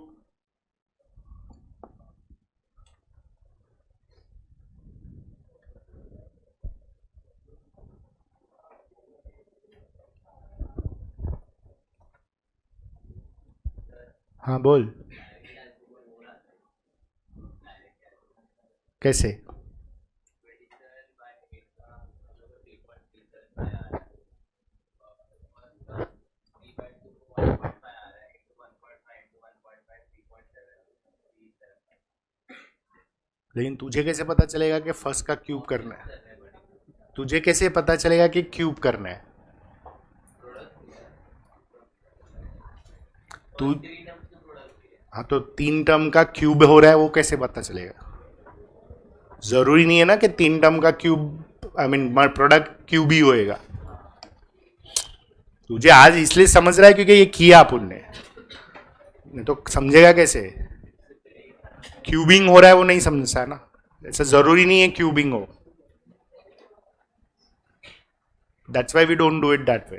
हाँ बोल. कैसे. लेकिन तुझे कैसे पता चलेगा कि फर्स्ट का क्यूब करना है. तुझे कैसे पता चलेगा कि क्यूब करना है. तू हाँ, तो 3 टर्म का क्यूब हो रहा है वो कैसे पता चलेगा. जरूरी नहीं है ना कि 3 टर्म का cube, I mean product cube ही होएगा. तुझे आज इसलिए समझ रहा है क्योंकि ये किया अपन ने, नहीं तो समझेगा कैसे. क्यूबिंग हो रहा है वो नहीं समझता है ना. ऐसा जरूरी नहीं है क्यूबिंग हो. That's why we don't do it that way.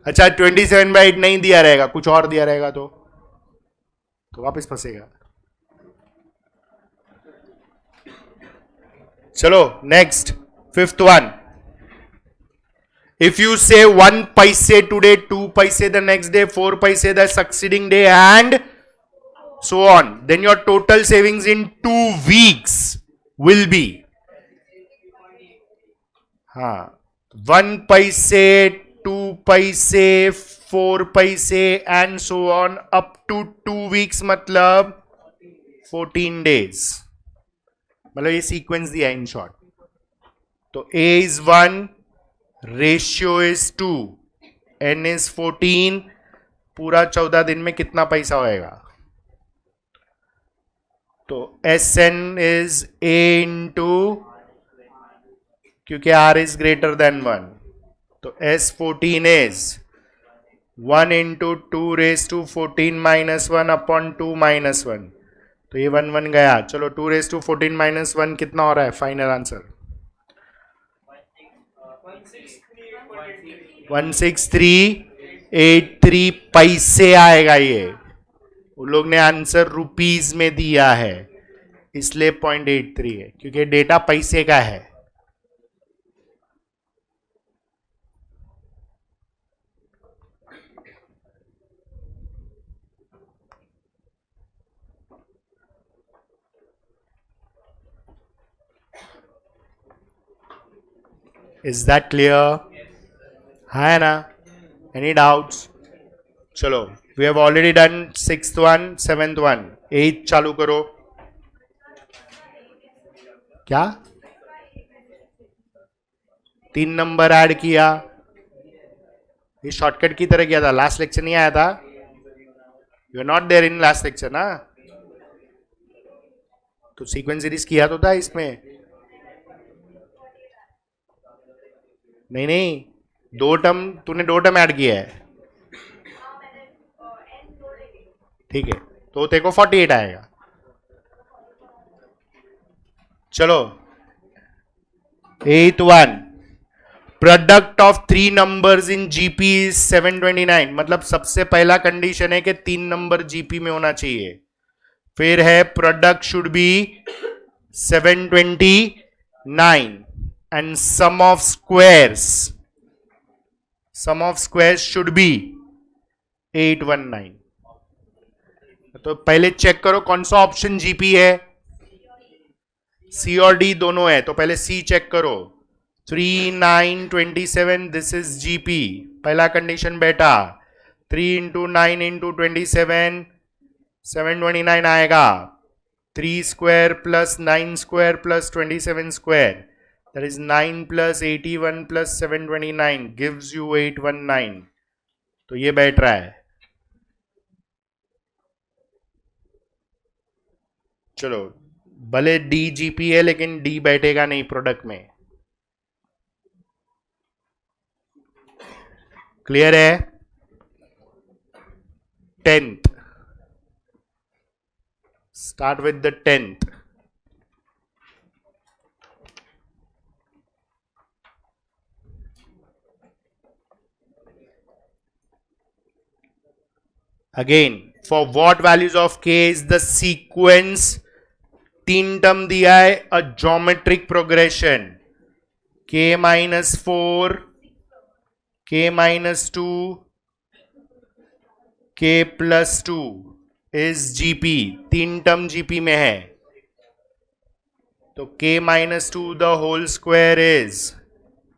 अच्छा 27/8 नहीं दिया रहेगा, कुछ और दिया रहेगा तो वापस फंसेगा. चलो next, 5th one. If you say 1 paise today, 2 paise the next day, 4 paise the succeeding day, and so on, then your total savings in 2 weeks will be 1 paise, 2 paise, 4 paise, and so on up to 2 weeks, मतलब 14 days. मतलब ये सीक्वेंस दिया इन शॉर्ट. तो A is 1, ratio is 2, n is 14. पूरा 14 दिन में कितना पैसा होएगा. तो Sn इज A इंटू, क्योंकि R इज ग्रेटर देन 1, तो S14 is 1 into 2 raise to 14 minus 1 upon 2 minus 1. तो ये 1 1 गया. चलो 2 रेज टू 14 माइनस 1 कितना हो रहा है फाइनल आंसर. 16383 पैसे आएगा. ये उन लोग ने आंसर रुपीज में दिया है इसलिए 0.83 है, क्योंकि डेटा पैसे का है. Is that clear. है ना. Any doubts. चलो we have already done 6th one, 7th one, 8th चालू करो. क्या 3 नंबर ऐड किया, ये शॉर्टकट की तरह किया था. लास्ट लेक्चर नहीं आया था. You are not there in last lecture ना. तो सीक्वेंस सीरीज किया तो था इसमें. नहीं 2 टर्म तूने 2 टर्म ऐड किया है. ठीक है, तो तेरे को 48 आएगा. चलो 8th one. Product of 3 numbers in GP is 729. मतलब सबसे पहला कंडीशन है कि 3 नंबर जीपी में होना चाहिए. फिर है product should be 729. and sum of squares should be 819. तो पहले चेक करो कौन सा ऑप्शन जीपी है. सी और डी दोनों है, तो पहले सी चेक करो. 3, 9, 27, दिस इज जीपी. पहला कंडीशन बेटा. 3 इंटू 9 इंटू 27, 729 आएगा. 3 square plus 9 square plus 27 square, that is 9 plus 81 plus 729 gives you 819. तो ये बैठ रहा है. चलो, भले डी जीपी है लेकिन डी बैठेगा नहीं प्रोडक्ट में. क्लियर है. 10th, start with the 10th. Again, for what values of k is the sequence? 3 term दिया है, a geometric progression. k minus 4, k minus 2, k plus 2 is GP. 3 term GP में है. तो k minus 2 the whole square is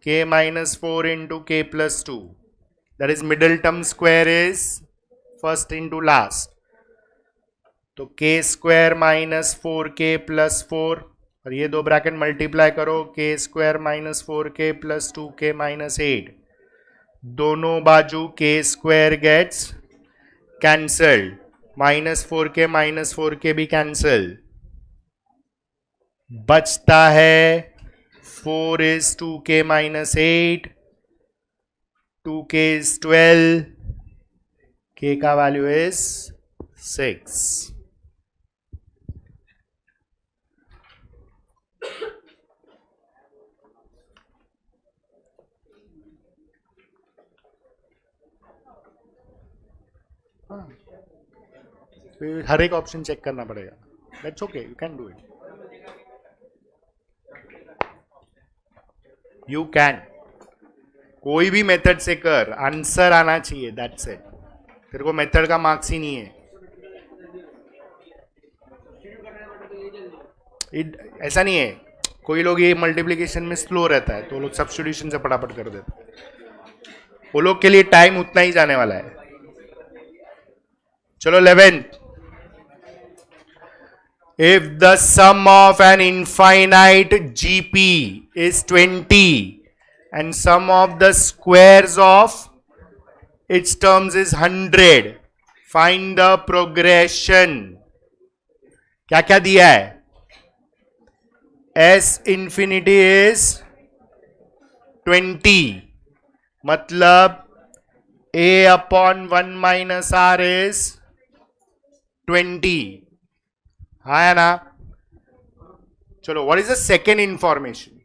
k minus 4 into k plus 2. That is middle term square is first into last. तो k square minus 4k plus 4, और ये दो ब्रैकेट मल्टीप्लाई करो. k square minus 4k plus 2k minus 8. दोनों बाजू k square gets cancelled. Minus 4k भी कैंसल. बचता है 4 is 2k minus 8, 2k is 12, k का वैल्यू is 6. हर एक ऑप्शन चेक करना पड़ेगा. That's okay, you can do it. You can. कोई भी मेथड से कर, आंसर आना चाहिए. That's it. तेरे को मेथड का मार्क्स ही नहीं है. ऐसा नहीं है. कोई लोग ये मल्टीप्लिकेशन में स्लो रहता है तो लोग सब्स्टिट्यूशन से फटाफट कर देते. वो लोग के लिए टाइम उतना ही जाने वाला है. चलो 11th. If the sum of an infinite GP is 20 and sum of the squares of its terms is 100, find the progression. क्या क्या दिया है? S infinity is 20, मतलब A upon 1 minus R is 20. हाँ है ना. चलो, what is the second information?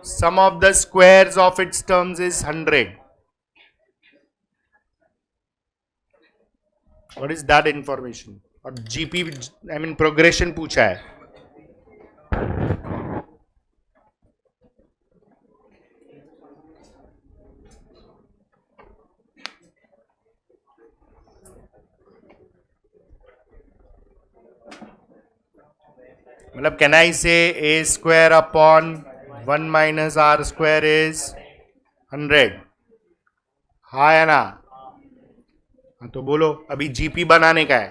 Sum of the squares of its terms is 100. What is that information? और GP I mean progression पूछा है. मतलब can I say a square upon 1 minus r square is 100. हाँ है ना. तो बोलो, अभी जीपी बनाने का है,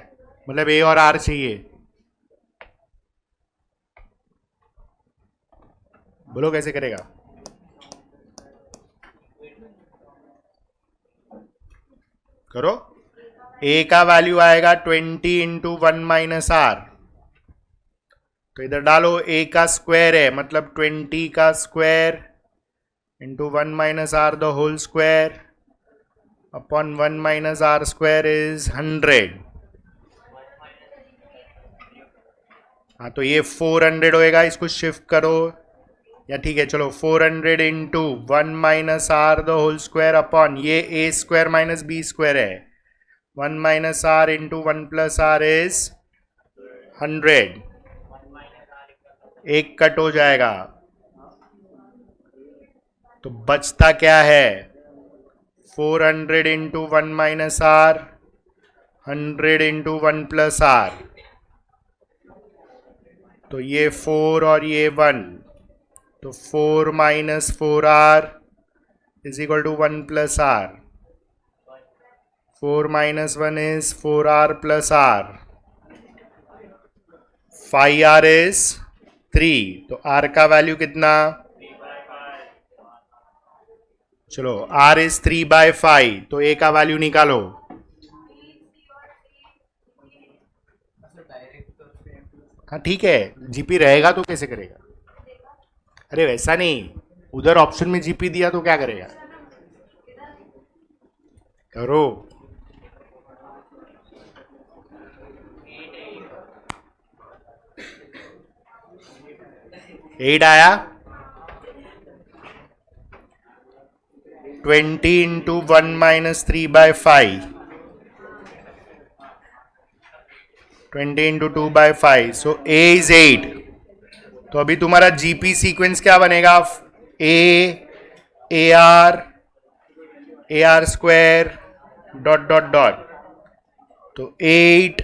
मतलब a और r चाहिए. बोलो कैसे करेगा. करो. a का वैल्यू आएगा 20 इंटू 1 माइनस आर. तो इधर डालो, a का स्क्वायर है मतलब 20 का square into 1 minus r the whole square upon 1 minus r square is 100. हाँ, तो ये 400 होएगा. इसको शिफ्ट करो, या ठीक है चलो 400 into 1 minus r the whole square upon ये a square minus b square है. 1 minus r into 1 plus r is 100. एक कट हो जाएगा. तो बचता क्या है? 400 into 1 minus r, 100 into 1 plus r. तो ये 4 और ये 1, तो 4 minus 4r is equal to 1 plus r. 4 minus 1 is 4r plus r। 5r is 3। तो r का वैल्यू कितना? चलो, r इज 3/5, तो a का वैल्यू निकालो। हाँ ठीक है, जीपी रहेगा तो कैसे करेगा? अरे वैसा नहीं, उधर ऑप्शन में जीपी दिया तो क्या करेगा? करो। एट आया। 20 into 1 minus 3/5, 20 into 2/5, so a is 8। तो अभी तुम्हारा जीपी सीक्वेंस क्या बनेगा? ए r square dot dot dot. तो 8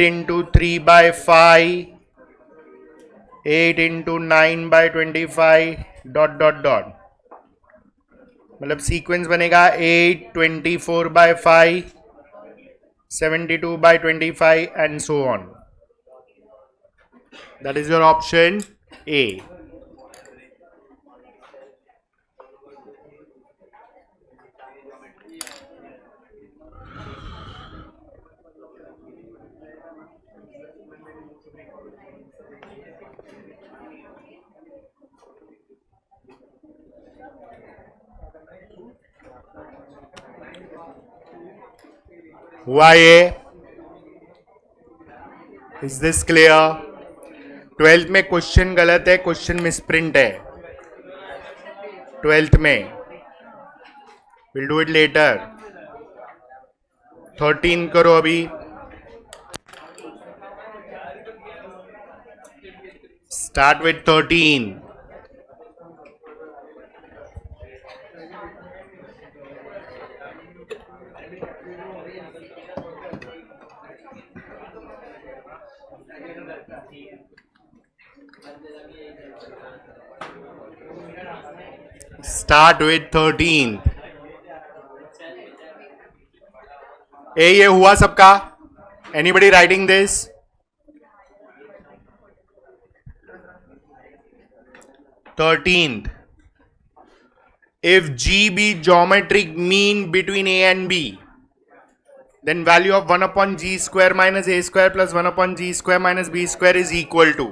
into 3/5, 8 into 9/25 dot dot dot. मतलब सीक्वेंस बनेगा 8, 24/5, 72/25 and so on. That is your option A. हुआ ये? Is this clear? 12th में क्वेश्चन गलत है, क्वेश्चन मिसप्रिंट है 12th में। Will do it later. 13 करो अभी। Start with 13। Start with 13। ये हुआ सबका? Anybody writing this? 13th. If G be geometric mean between A and B, then value of 1 upon G square minus A square plus 1 upon G square minus B square is equal to.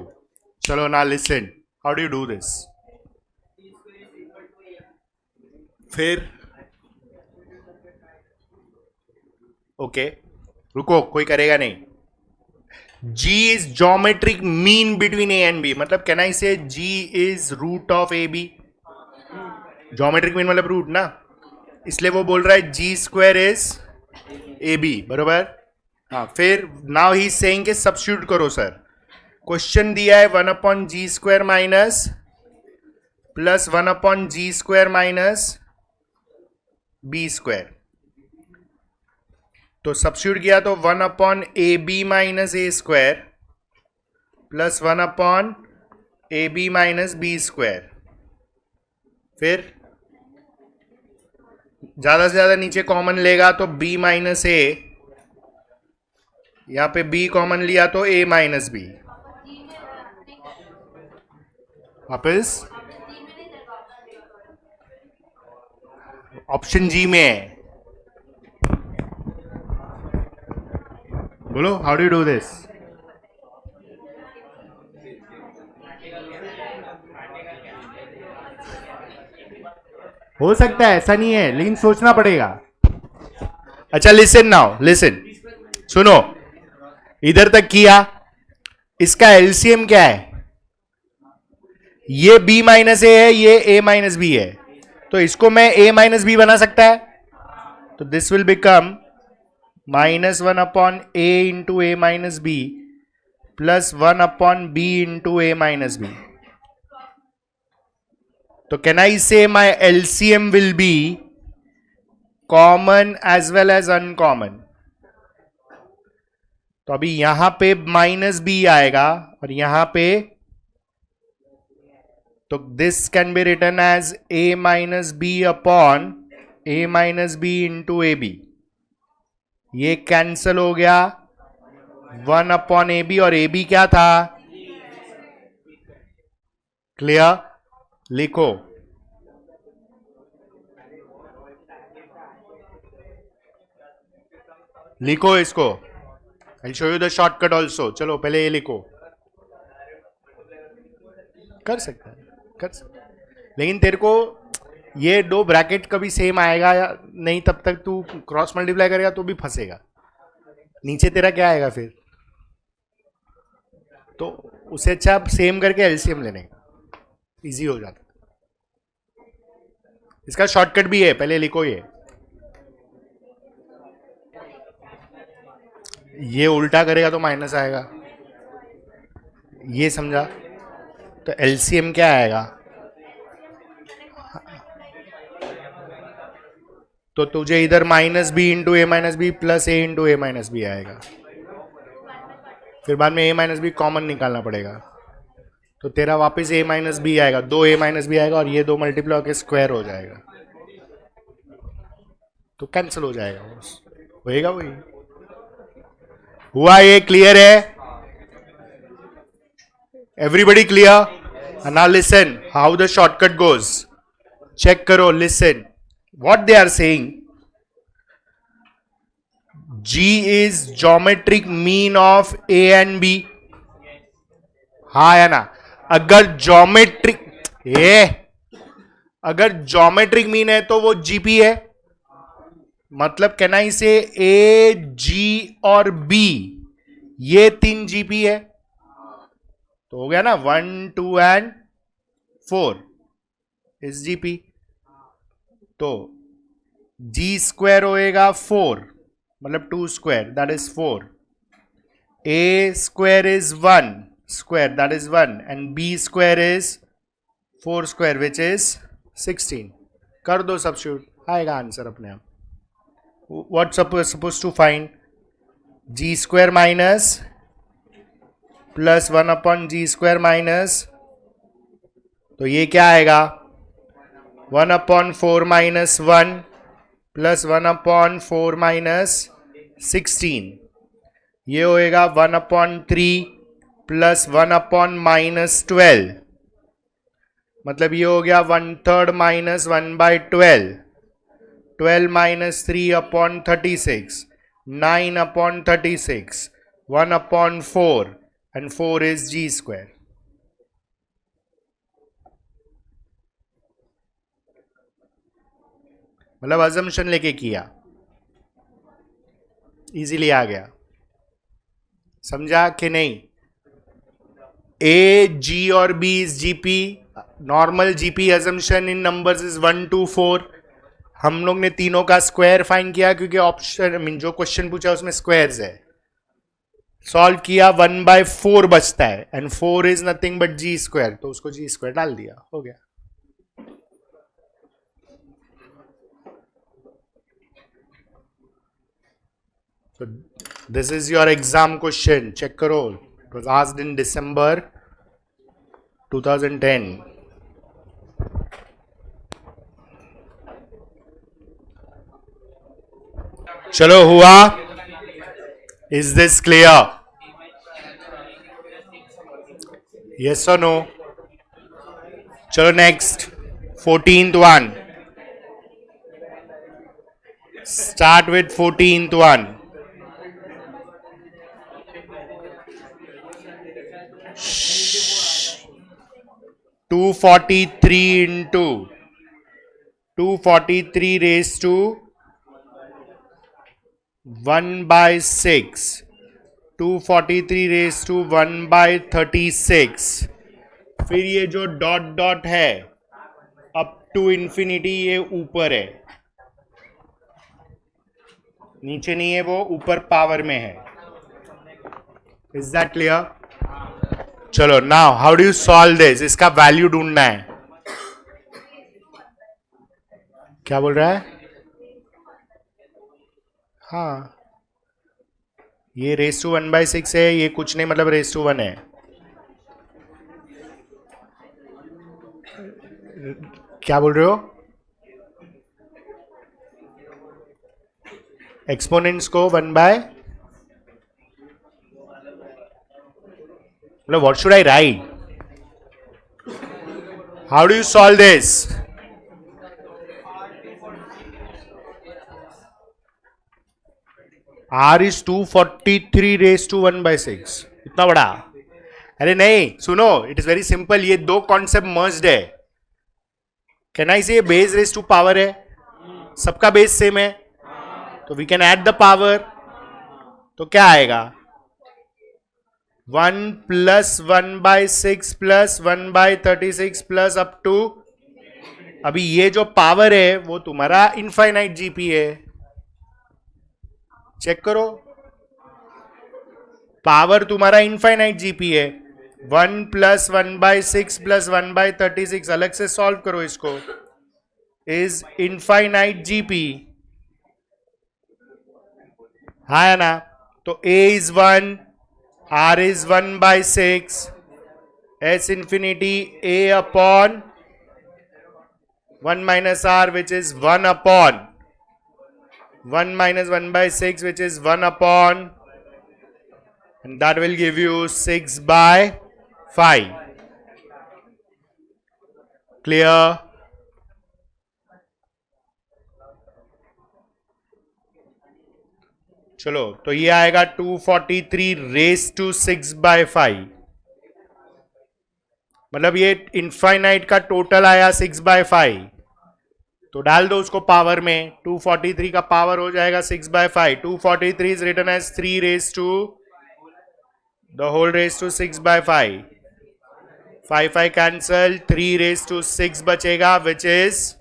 Chalo, now listen. How do you do this? फिर ओके, रुको, कोई करेगा नहीं। G is geometric mean between A and B, मतलब कैन आई से G is root of AB? Geometric mean मतलब रूट ना, इसलिए वो बोल रहा है G square is AB, बरोबर? हाँ, फिर नाउ ही सेइंग के सब्स्टिट्यूट करो सर। क्वेश्चन दिया है 1 upon G square minus plus 1 upon G square minus B square. तो सब्स्टिट्यूट किया तो 1 upon A B minus A square plus 1 upon A B minus B square. फिर ज्यादा से ज्यादा नीचे कॉमन लेगा तो b माइनस ए, यहां पे b कॉमन लिया तो a माइनस बी। वापस ऑप्शन जी में है। बोलो, how do you do this? हो सकता है, ऐसा नहीं है, लेकिन सोचना पड़ेगा। अच्छा लिसन नाउ, लिसन, सुनो, इधर तक किया, इसका एलसीएम क्या है? ये b माइनस ए है, ये a माइनस बी है, तो इसको मैं a माइनस बी बना सकता है। तो this will become -1 upon a into a minus b plus 1 upon b into a minus b. तो can I say my LCM will be common as well as uncommon. तो अभी यहां पे माइनस बी आएगा और यहां पे, तो this can be written as a minus B upon a minus B into A B. ये कैंसल हो गया 1 अपॉन ए बी, और ए बी क्या था? क्लियर? लिखो. लिखो इसको. I show you the shortcut also. चलो पहले ये लिखो. कर सकता है, कर सकता है, लेकिन तेरे को ये दो ब्रैकेट कभी सेम आएगा या नहीं, तब तक तू क्रॉस मल्टीप्लाई करेगा तो भी फंसेगा. नीचे तेरा क्या आएगा फिर? तो उसे अच्छा आप सेम करके एलसीएम लेने का, इजी हो जाता. इसका शॉर्टकट भी है, पहले लिखो. ये उल्टा करेगा तो माइनस आएगा, ये समझा? तो एलसीएम क्या आएगा? तो तुझे इधर minus B into a minus b plus A into a minus B आएगा. फिर बाद में ए माइनस बी कॉमन निकालना पड़ेगा, तो तेरा वापस ए माइनस बी आएगा, दो ए माइनस बी आएगा और ये दो मल्टीप्लाई होकर स्क्वायर हो जाएगा, तो कैंसिल हो जाएगा. होएगा वही. हुआ ये? क्लियर है? Everybody clear? Now listen how the shortcut goes. Check करो, listen what they are saying. G is geometric mean of A and B. हाँ है ना? अगर ज्योमेट्रिक मीन है तो वो जीपी है. मतलब कहना इसे ए, जी और बी ये तीन जीपी है. तो हो गया ना, 1, 2 एंड 4 इस जीपी. तो जी स्क्वायर होएगा 4, मतलब 2 square that is 4. A square is 1 square that is 1 and B square is 4 square which is 16. कर दो सब्स्टिट्यूट, आएगा आंसर अपने आप. What suppose to find? G square minus plus 1 upon G square minus, तो ये क्या आएगा? 1 upon 4 minus 1 plus 1 upon 4 minus 16. ये होएगा 1 अपॉन 3 प्लस 1 अपॉन माइनस 12. मतलब ये हो गया 1/3 minus 1/12. 12 minus 3 upon 36, 9 upon 36, 1 upon 4 and 4 is G square. मतलब अजम्पशन लेके किया, इजीली आ गया. समझा कि नहीं? ए, जी और B is GP. Normal GP assumption in numbers is 1 to 4. हम लोग ने तीनों का स्क्वायर फाइंड किया क्योंकि ऑप्शन मीन जो क्वेश्चन पूछा उसमें स्क्वायर्स है. सॉल्व किया, 1/4 बचता है and 4 is nothing but G square, तो उसको जी स्क्वायर डाल दिया, हो गया. So this is your exam question. Check करो. It was asked in December 2010. चलो हुआ? Is this clear? Yes or no? चलो next. 14th one. Start with 14th one. 243 into 243 raised to 1/6. 243 raised to 1/36. फिर ये जो डॉट डॉट है अप टू इंफिनिटी, ये ऊपर है, नीचे नहीं है, वो ऊपर पावर में है. Is that clear? चलो now how do you solve this? इसका वैल्यू ढूंढना है. क्या बोल रहा है? हाँ, ये रेस टू 1/6 है, ये कुछ नहीं, मतलब रेस टू 1 है. क्या बोल रहे हो? एक्सपोनेंट्स को 1 बाय, मतलब what should I write? How do you solve this? R is 243 raise to 1/6. इतना बड़ा? अरे नहीं, सुनो, इट इज वेरी सिंपल. ये दो कॉन्सेप्ट मर्ज्ड है. कैन आई से बेस रेस टू पावर है, सबका बेस सेम है, तो we can add the power. तो क्या आएगा? 1 plus 1/6 plus 1/36 plus up to. अभी ये जो पावर है वो तुम्हारा इनफाइनाइट जीपी है. चेक करो, पावर तुम्हारा इनफाइनाइट जीपी है. 1 प्लस 1/6 प्लस 1/36, अलग से सॉल्व करो इसको, इज इनफाइनाइट जीपी. हाँ है ना? तो A is 1, R is 1/6, S infinity A upon 1 minus R, which is 1 upon 1 minus 1/6, which is 1 upon, and that will give you 6/5. Clear? चलो, तो ये आएगा 243 रेस टू 6/5. मतलब ये इनफाइनाइट का टोटल आया 6/5. तो डाल दो उसको पावर में. 243 का पावर हो जाएगा 6/5. 243 is written as 3 raise to the whole raise to 6/5. 5 cancel, 3 raise to 6 बचेगा, विच इज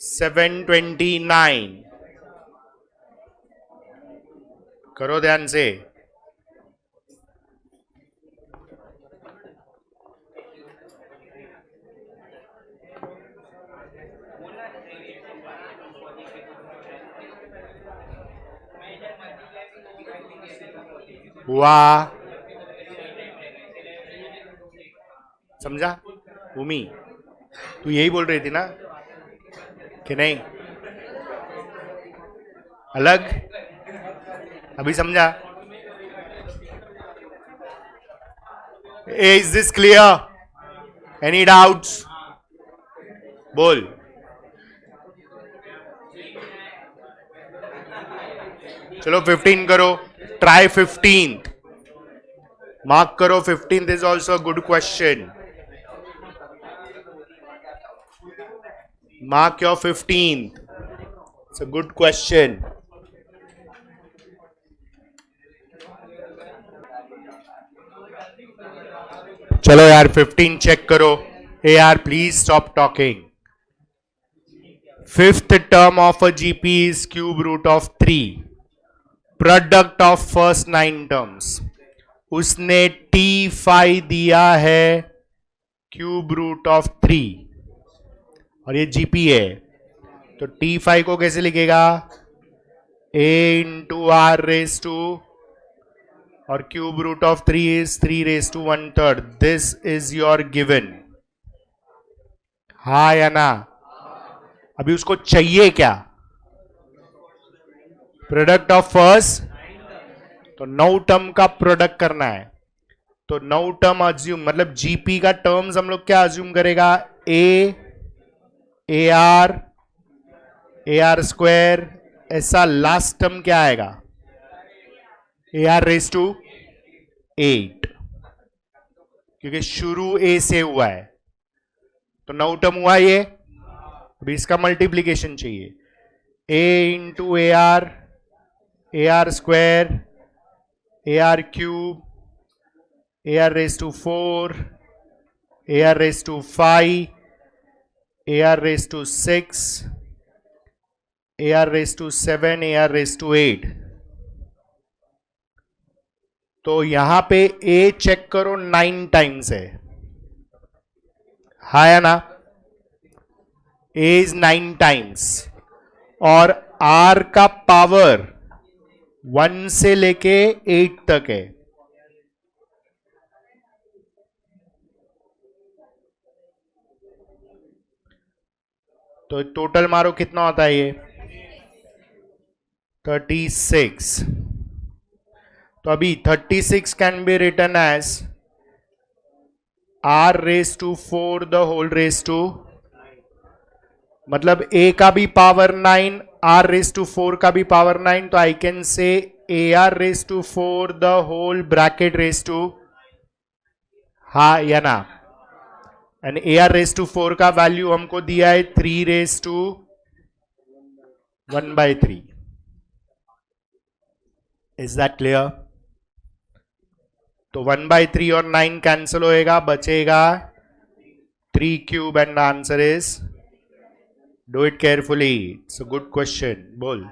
729. करो ध्यान से. हुआ? समझा भूमि? तू यही बोल रही थी ना कि नहीं? अलग? अभी समझा? Is this clear? Any doubts? बोल. चलो 15 करो. Try 15th. मार्क करो. 15th is also good question. Mark your 15th. It's a good question. चलो यार 15 चेक करो. Hey यार, please stop talking. Fifth term of a GP is cube root of 3. Product of first 9 terms. उसने T5 दिया है क्यूब रूट ऑफ 3 और ये जीपी है. तो T5 को कैसे लिखेगा? A into r raise to, और cube root of 3 is 3 raise to 1/3. This is your given. हाँ या ना? अभी उसको चाहिए क्या? Product of first. तो 9 टर्म का प्रोडक्ट करना है. तो 9 टर्म अज्यूम, मतलब जीपी का टर्म्स हम लोग क्या अज्यूम करेगा? A r square. ऐसा लास्ट टर्म क्या आएगा? ए आर रेस टू 8, क्योंकि शुरू ए से हुआ है. तो 9 टर्म हुआ ये. अभी इसका मल्टीप्लीकेशन चाहिए. A into a r square, a r cube, a r raise to 4, a r raise to 5, a r raise to 6, a r raise to 7, a r raise to 8. तो यहां पे ए चेक करो 9 टाइम्स है. हाँ या ना? A इज 9 टाइम्स और R का पावर 1 से लेके 8 तक है, तो टोटल मारो कितना होता है ये 36। तो अभी 36 can be written as R raise to 4 the whole raise to, मतलब A का भी पावर 9, R रेस टू 4 का भी पावर 9, तो I can say AR raise to 4 the whole bracket raise to, हा या ना, एंड AR रेस टू 4 का वैल्यू हमको दिया है 3 raise to 1/3। Is that clear? तो 1/3 और 9 कैंसिल होएगा, बचेगा 3 cube and answer is, do it carefully, it's a good question. बोल।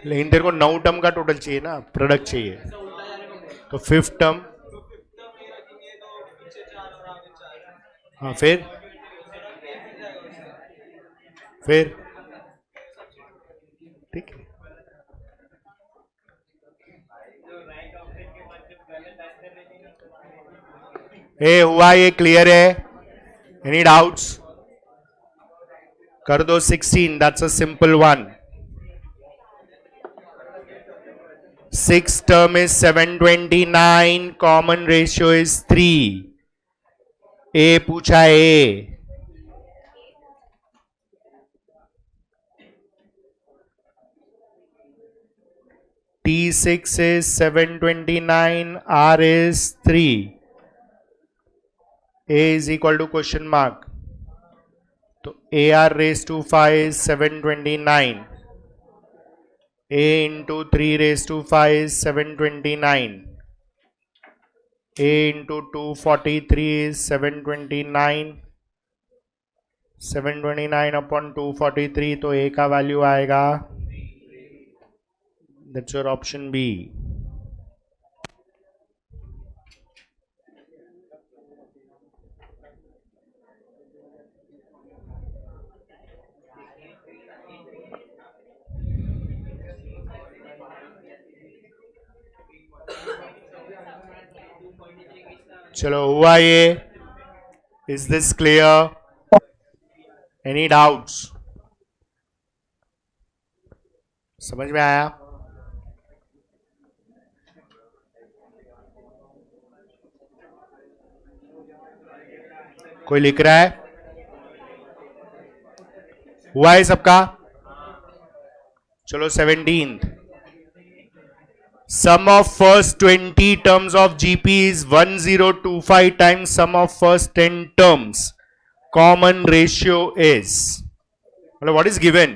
लेकिन तेरे को 9 टर्म का टोटल चाहिए ना, प्रोडक्ट चाहिए, तो 5th टर्म, हाँ फिर ठीक है। ए हुआ, ये क्लियर है? Any doubts? कर दो 16, that's a simple one. 6 term is 729, common ratio is 3। A पूछा A, T6 is 729, R is 3, A is equal to question mark, तो AR raised to 5 is 729, A into 3 raised to 5 is 729, A into 243 is 729, 729 upon 243, तो A का वैल्यू आएगा, that's your option B। चलो हुआ ये, is this clear? Any doubts? समझ में आया? कोई लिख रहा है? हुआ है सबका? चलो 17th, sum of first 20 terms of GP is 1025 times sum of first 10 terms, common ratio is, what is given?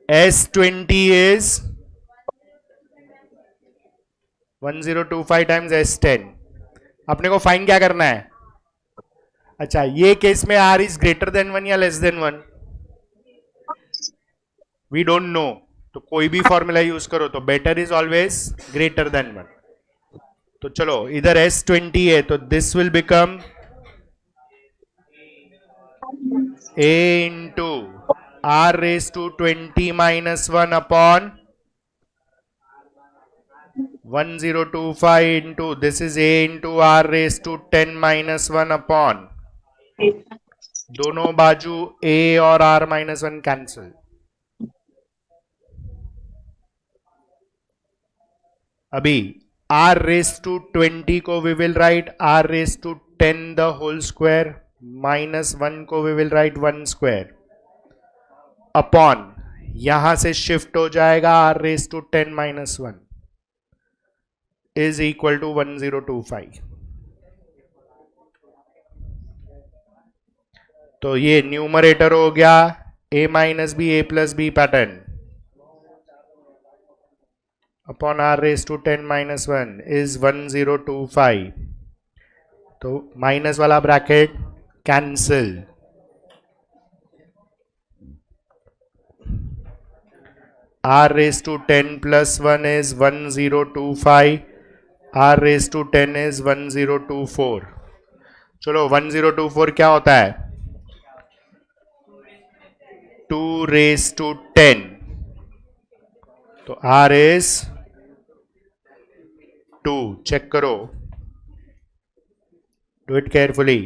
S20 is 1025 times S10। अपने को फाइन क्या करना है? अच्छा, ये केस में R इज ग्रेटर देन 1 या less than 1? We don't know, तो कोई भी फॉर्मूला यूज करो, तो better is always greater than 1। तो चलो इधर S20 है, तो this will become A into R raise to 20 minus 1 upon 1025 into this is A into R raise to 10 minus 1 upon, दोनों बाजू A और R माइनस 1 कैंसिल। अभी R रेस टू 20 को we will right R raise to 10 the whole square, minus 1 को we will write 1 square, upon यहां से शिफ्ट हो जाएगा R raise to 10 minus 1 is equal to 1025। तो ये न्यूमरेटर हो गया A minus B A plus B pattern upon R raise to 10 minus 1 is 1025। तो माइनस वाला bracket cancel, r raised to 10 plus 1 is 1025, r raised to 10 is 1024. चलो 1024 क्या होता है? 2 raised to 10, तो r is 2. चेक करो, do it carefully.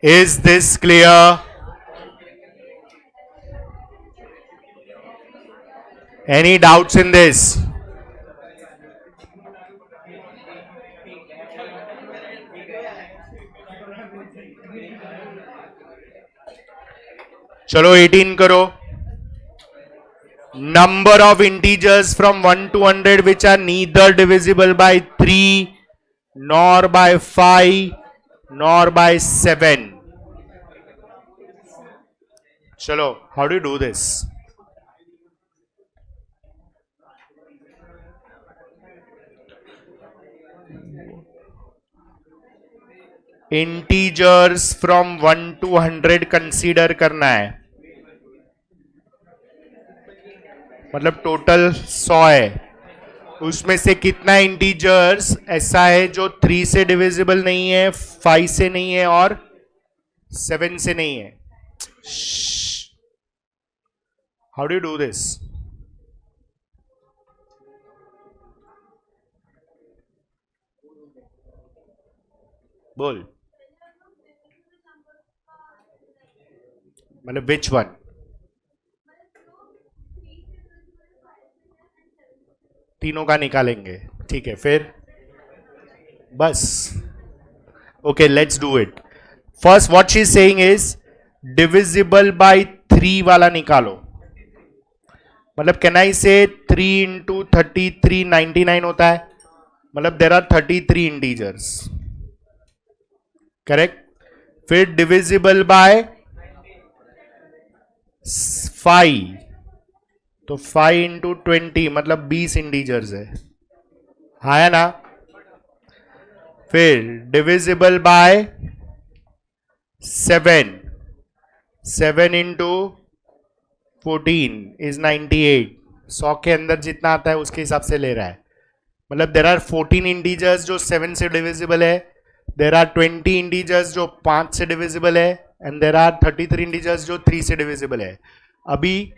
Is this clear? Any doubts in this? चलो 18 करो. Number of integers from 1 to 100 which are neither divisible by 3 nor by 5 nor by 7. चलो, how do you do this? Integers from 1 to 100 consider करना है, मतलब टोटल 100 है, उसमें से कितना इंटीजर्स ऐसा है जो 3 से डिविजिबल नहीं है, 5 से नहीं है और 7 से नहीं है. How do you do this? बोल, मतलब विच वन? तीनों का निकालेंगे, ठीक है. फिर बस, okay, let's do it. First what she is saying is divisible by 3 वाला निकालो. मतलब कैन आई से 3 इंटू 33 99 होता है, मतलब देर आर 33 इंटीजर्स, करेक्ट. फिर डिविजिबल बाय 5, तो 5 इंटू 20 मतलब 20 इंटीजर्स है, हाँ है ना. फिर डिविजिबल बाय 7, 7 इंटू 14 इज 98. 100 के अंदर जितना आता है उसके हिसाब से ले रहा है, मतलब देर आर 14 इंटीजर्स जो 7 से डिविजिबल है, देर आर 20 इंटीजर्स जो 5 से डिविजिबल है, एंड देर आर 33 इंटीजर्स जो 3 से डिविजिबल है. अभी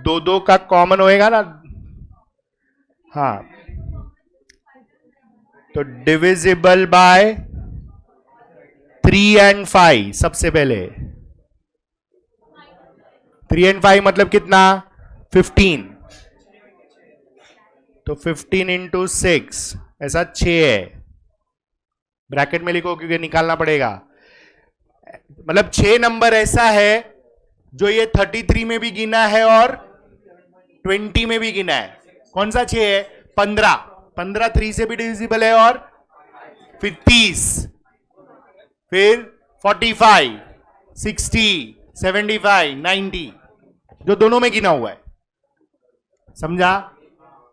दो का कॉमन होएगा ना, हाँ, तो डिविजिबल बाय 3 and 5 सबसे पहले. 3 and 5 मतलब कितना? 15, तो 15 इंटू 6 ऐसा 6 है. ब्रैकेट में लिखो क्योंकि निकालना पड़ेगा. मतलब 6 नंबर ऐसा है जो ये 33 में भी गिना है और 20 में भी गिना है. कौन सा 6 है? 15. 15 3 से भी डिविजिबल है और फिर 30, फिर 45, 60, 75, 90 जो दोनों में गिना हुआ है. समझा?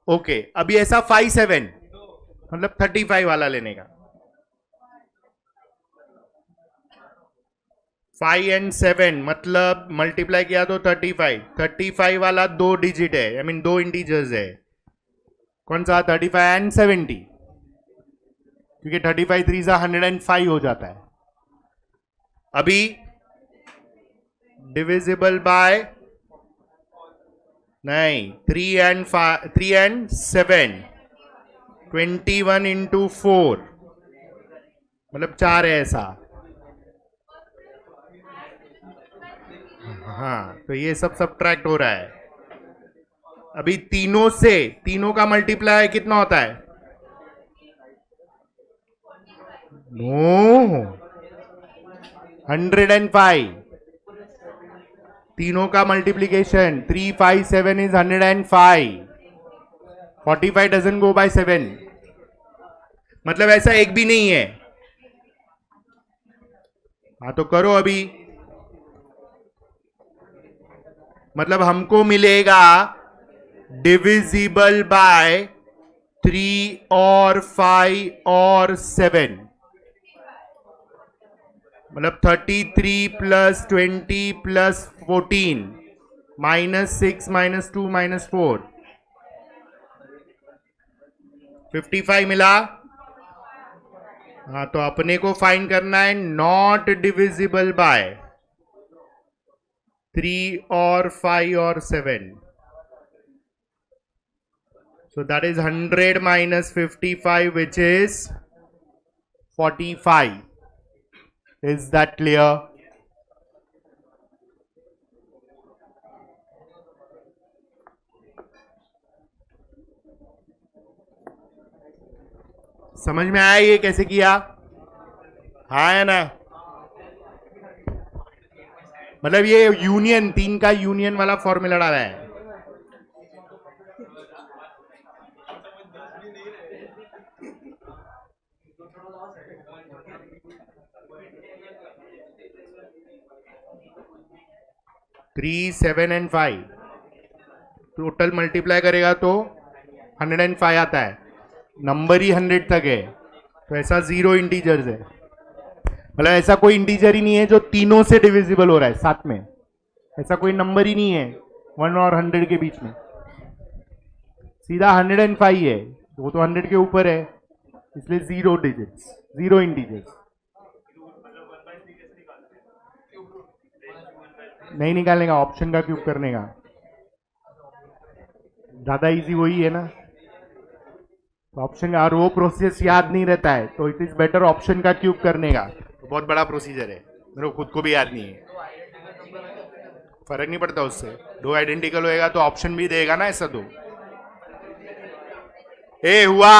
ओके. अभी ऐसा 5 7 मतलब 35 वाला लेने का. 5 and 7 मतलब मल्टीप्लाई किया तो 35. 35 वाला 2 डिजिट है, आई मीन 2 इंटीजर्स है. कौन सा? 35 and 70, क्योंकि 35 3 से 105 हो जाता है. अभी डिविजिबल बाय नहीं, 3 and 7 21 इंटू 4 मतलब 4 है ऐसा. हाँ, तो ये सब सब्ट्रैक्ट हो रहा है. अभी तीनों से, तीनों का मल्टीप्लाई कितना होता है? नो, 105. तीनों का multiplication 3 5 7 is 105. 45 doesn't go by 7, मतलब ऐसा एक भी नहीं है. हाँ, तो करो अभी. मतलब हमको मिलेगा डिविजिबल बाय 3 और 5 और 7, मतलब 33 प्लस 20 प्लस 14 -6 -2 -4 55 मिला। हाँ, तो अपने को फाइंड करना है नॉट डिविजिबल बाय 3 और 5 और 7. So that is 100 minus 55, which is 45. Is that clear? समझ में आया ये कैसे किया? हाँ है ना? मतलब ये यूनियन, 3 का यूनियन वाला फॉर्मूला डाला है। थ्री 7 एंड 5 टोटल मल्टीप्लाई करेगा तो 105 आता है। नंबर ही 100 तक है, तो ऐसा 0 इंटीजर्स है। मतलब ऐसा कोई इंटीजर ही नहीं है जो तीनों से डिविजिबल हो रहा है साथ में। ऐसा कोई नंबर ही नहीं है 1 और 100 के बीच में। सीधा 105 है, वो तो 100 के ऊपर है, इसलिए 0 डिजिट्स, 0 इंटीजर्स। नहीं निकालने का, ऑप्शन का क्यूब करने का ज्यादा इजी वही है ना। तो ऑप्शन का, और वो प्रोसेस याद नहीं रहता है, तो इट इज बेटर ऑप्शन का क्यूब करने का। तो बहुत बड़ा प्रोसीजर है, मेरे को खुद को भी याद नहीं है। फर्क नहीं पड़ता उससे, दो आइडेंटिकल होएगा तो ऑप्शन भी देगा ना, ऐसा दो। ए हुआ,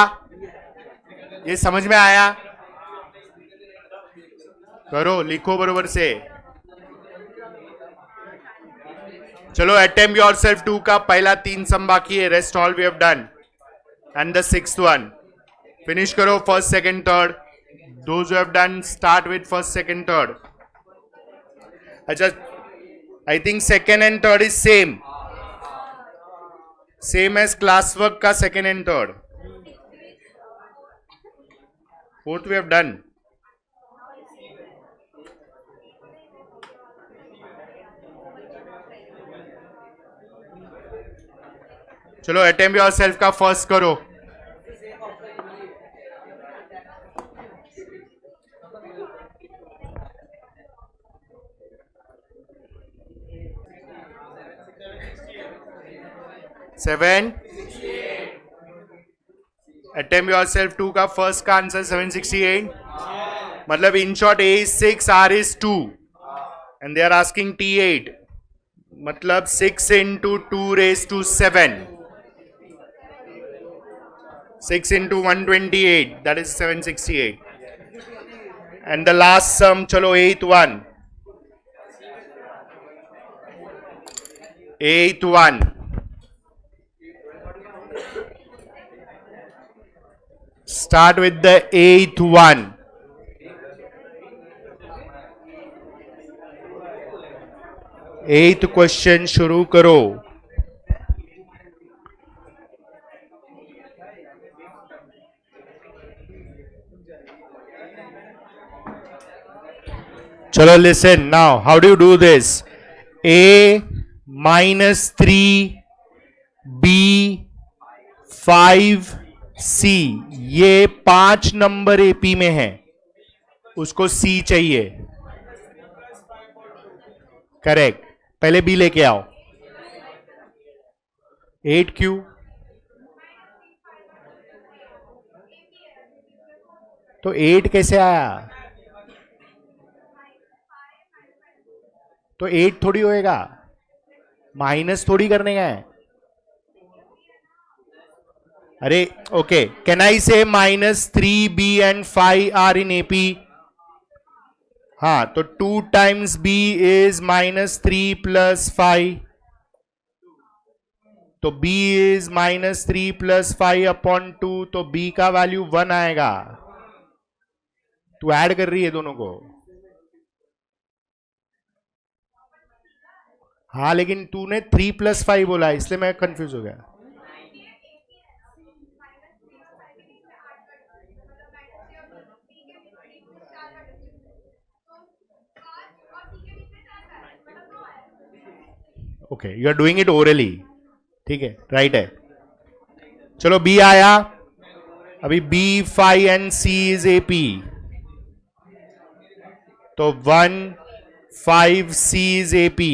ये समझ में आया? करो, लिखो बरोबर से। चलो, अटेम्प्ट योरसेल्फ 2 का पहला 3 सम बाकी है, rest all we have done and the 6th one. Finish करो first second third. Those who have done start with first second third. अच्छा, I think second and third is same as class work का second and third. Fourth we have done. चलो, अटेम्प्ट योरसेल्फ का फर्स्ट करो। सेवन। अटेम्प्ट योरसेल्फ 2 का फर्स्ट का आंसर 768। मतलब in short A is 6, R is 2 and they are asking T8, मतलब 6 into 2 raised to 7, 6 into 128, that is 768. And the last sum, chalo, 8th one. 8th one. Start with the 8th one. Eighth question शुरू करो। चलो, listen now, how do you do this? A -3 B 5 C, ये 5 नंबर AP में है, उसको C चाहिए। करेक्ट, पहले B लेके आओ। 8Q, तो 8 कैसे आया? तो 8 थोड़ी होएगा, माइनस थोड़ी करने का है। अरे ओके, कैन आई से -3B and 5 are in AP? हाँ, तो 2 times B is -3 plus 5, तो B is -3 plus 5 upon 2, तो B का वैल्यू 1 आएगा। तू ऐड कर रही है दोनों को। हाँ, लेकिन तूने 3 + 5 बोला, इसलिए मैं कंफ्यूज हो गया। Okay, you are doing it orally, ठीक है, राइट है। चलो बी आया, अभी B five and C is AP, तो 1 5 सी इज एपी,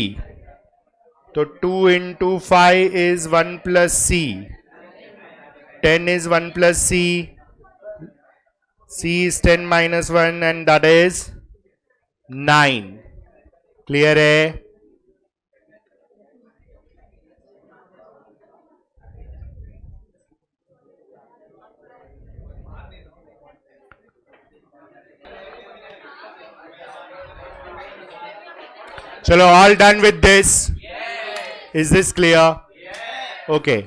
तो 2 into 5 is 1 plus c, 10 is 1 plus c, c is 10 minus 1 and that is 9. Clear है? चलो, all done with this? Is this clear? Okay.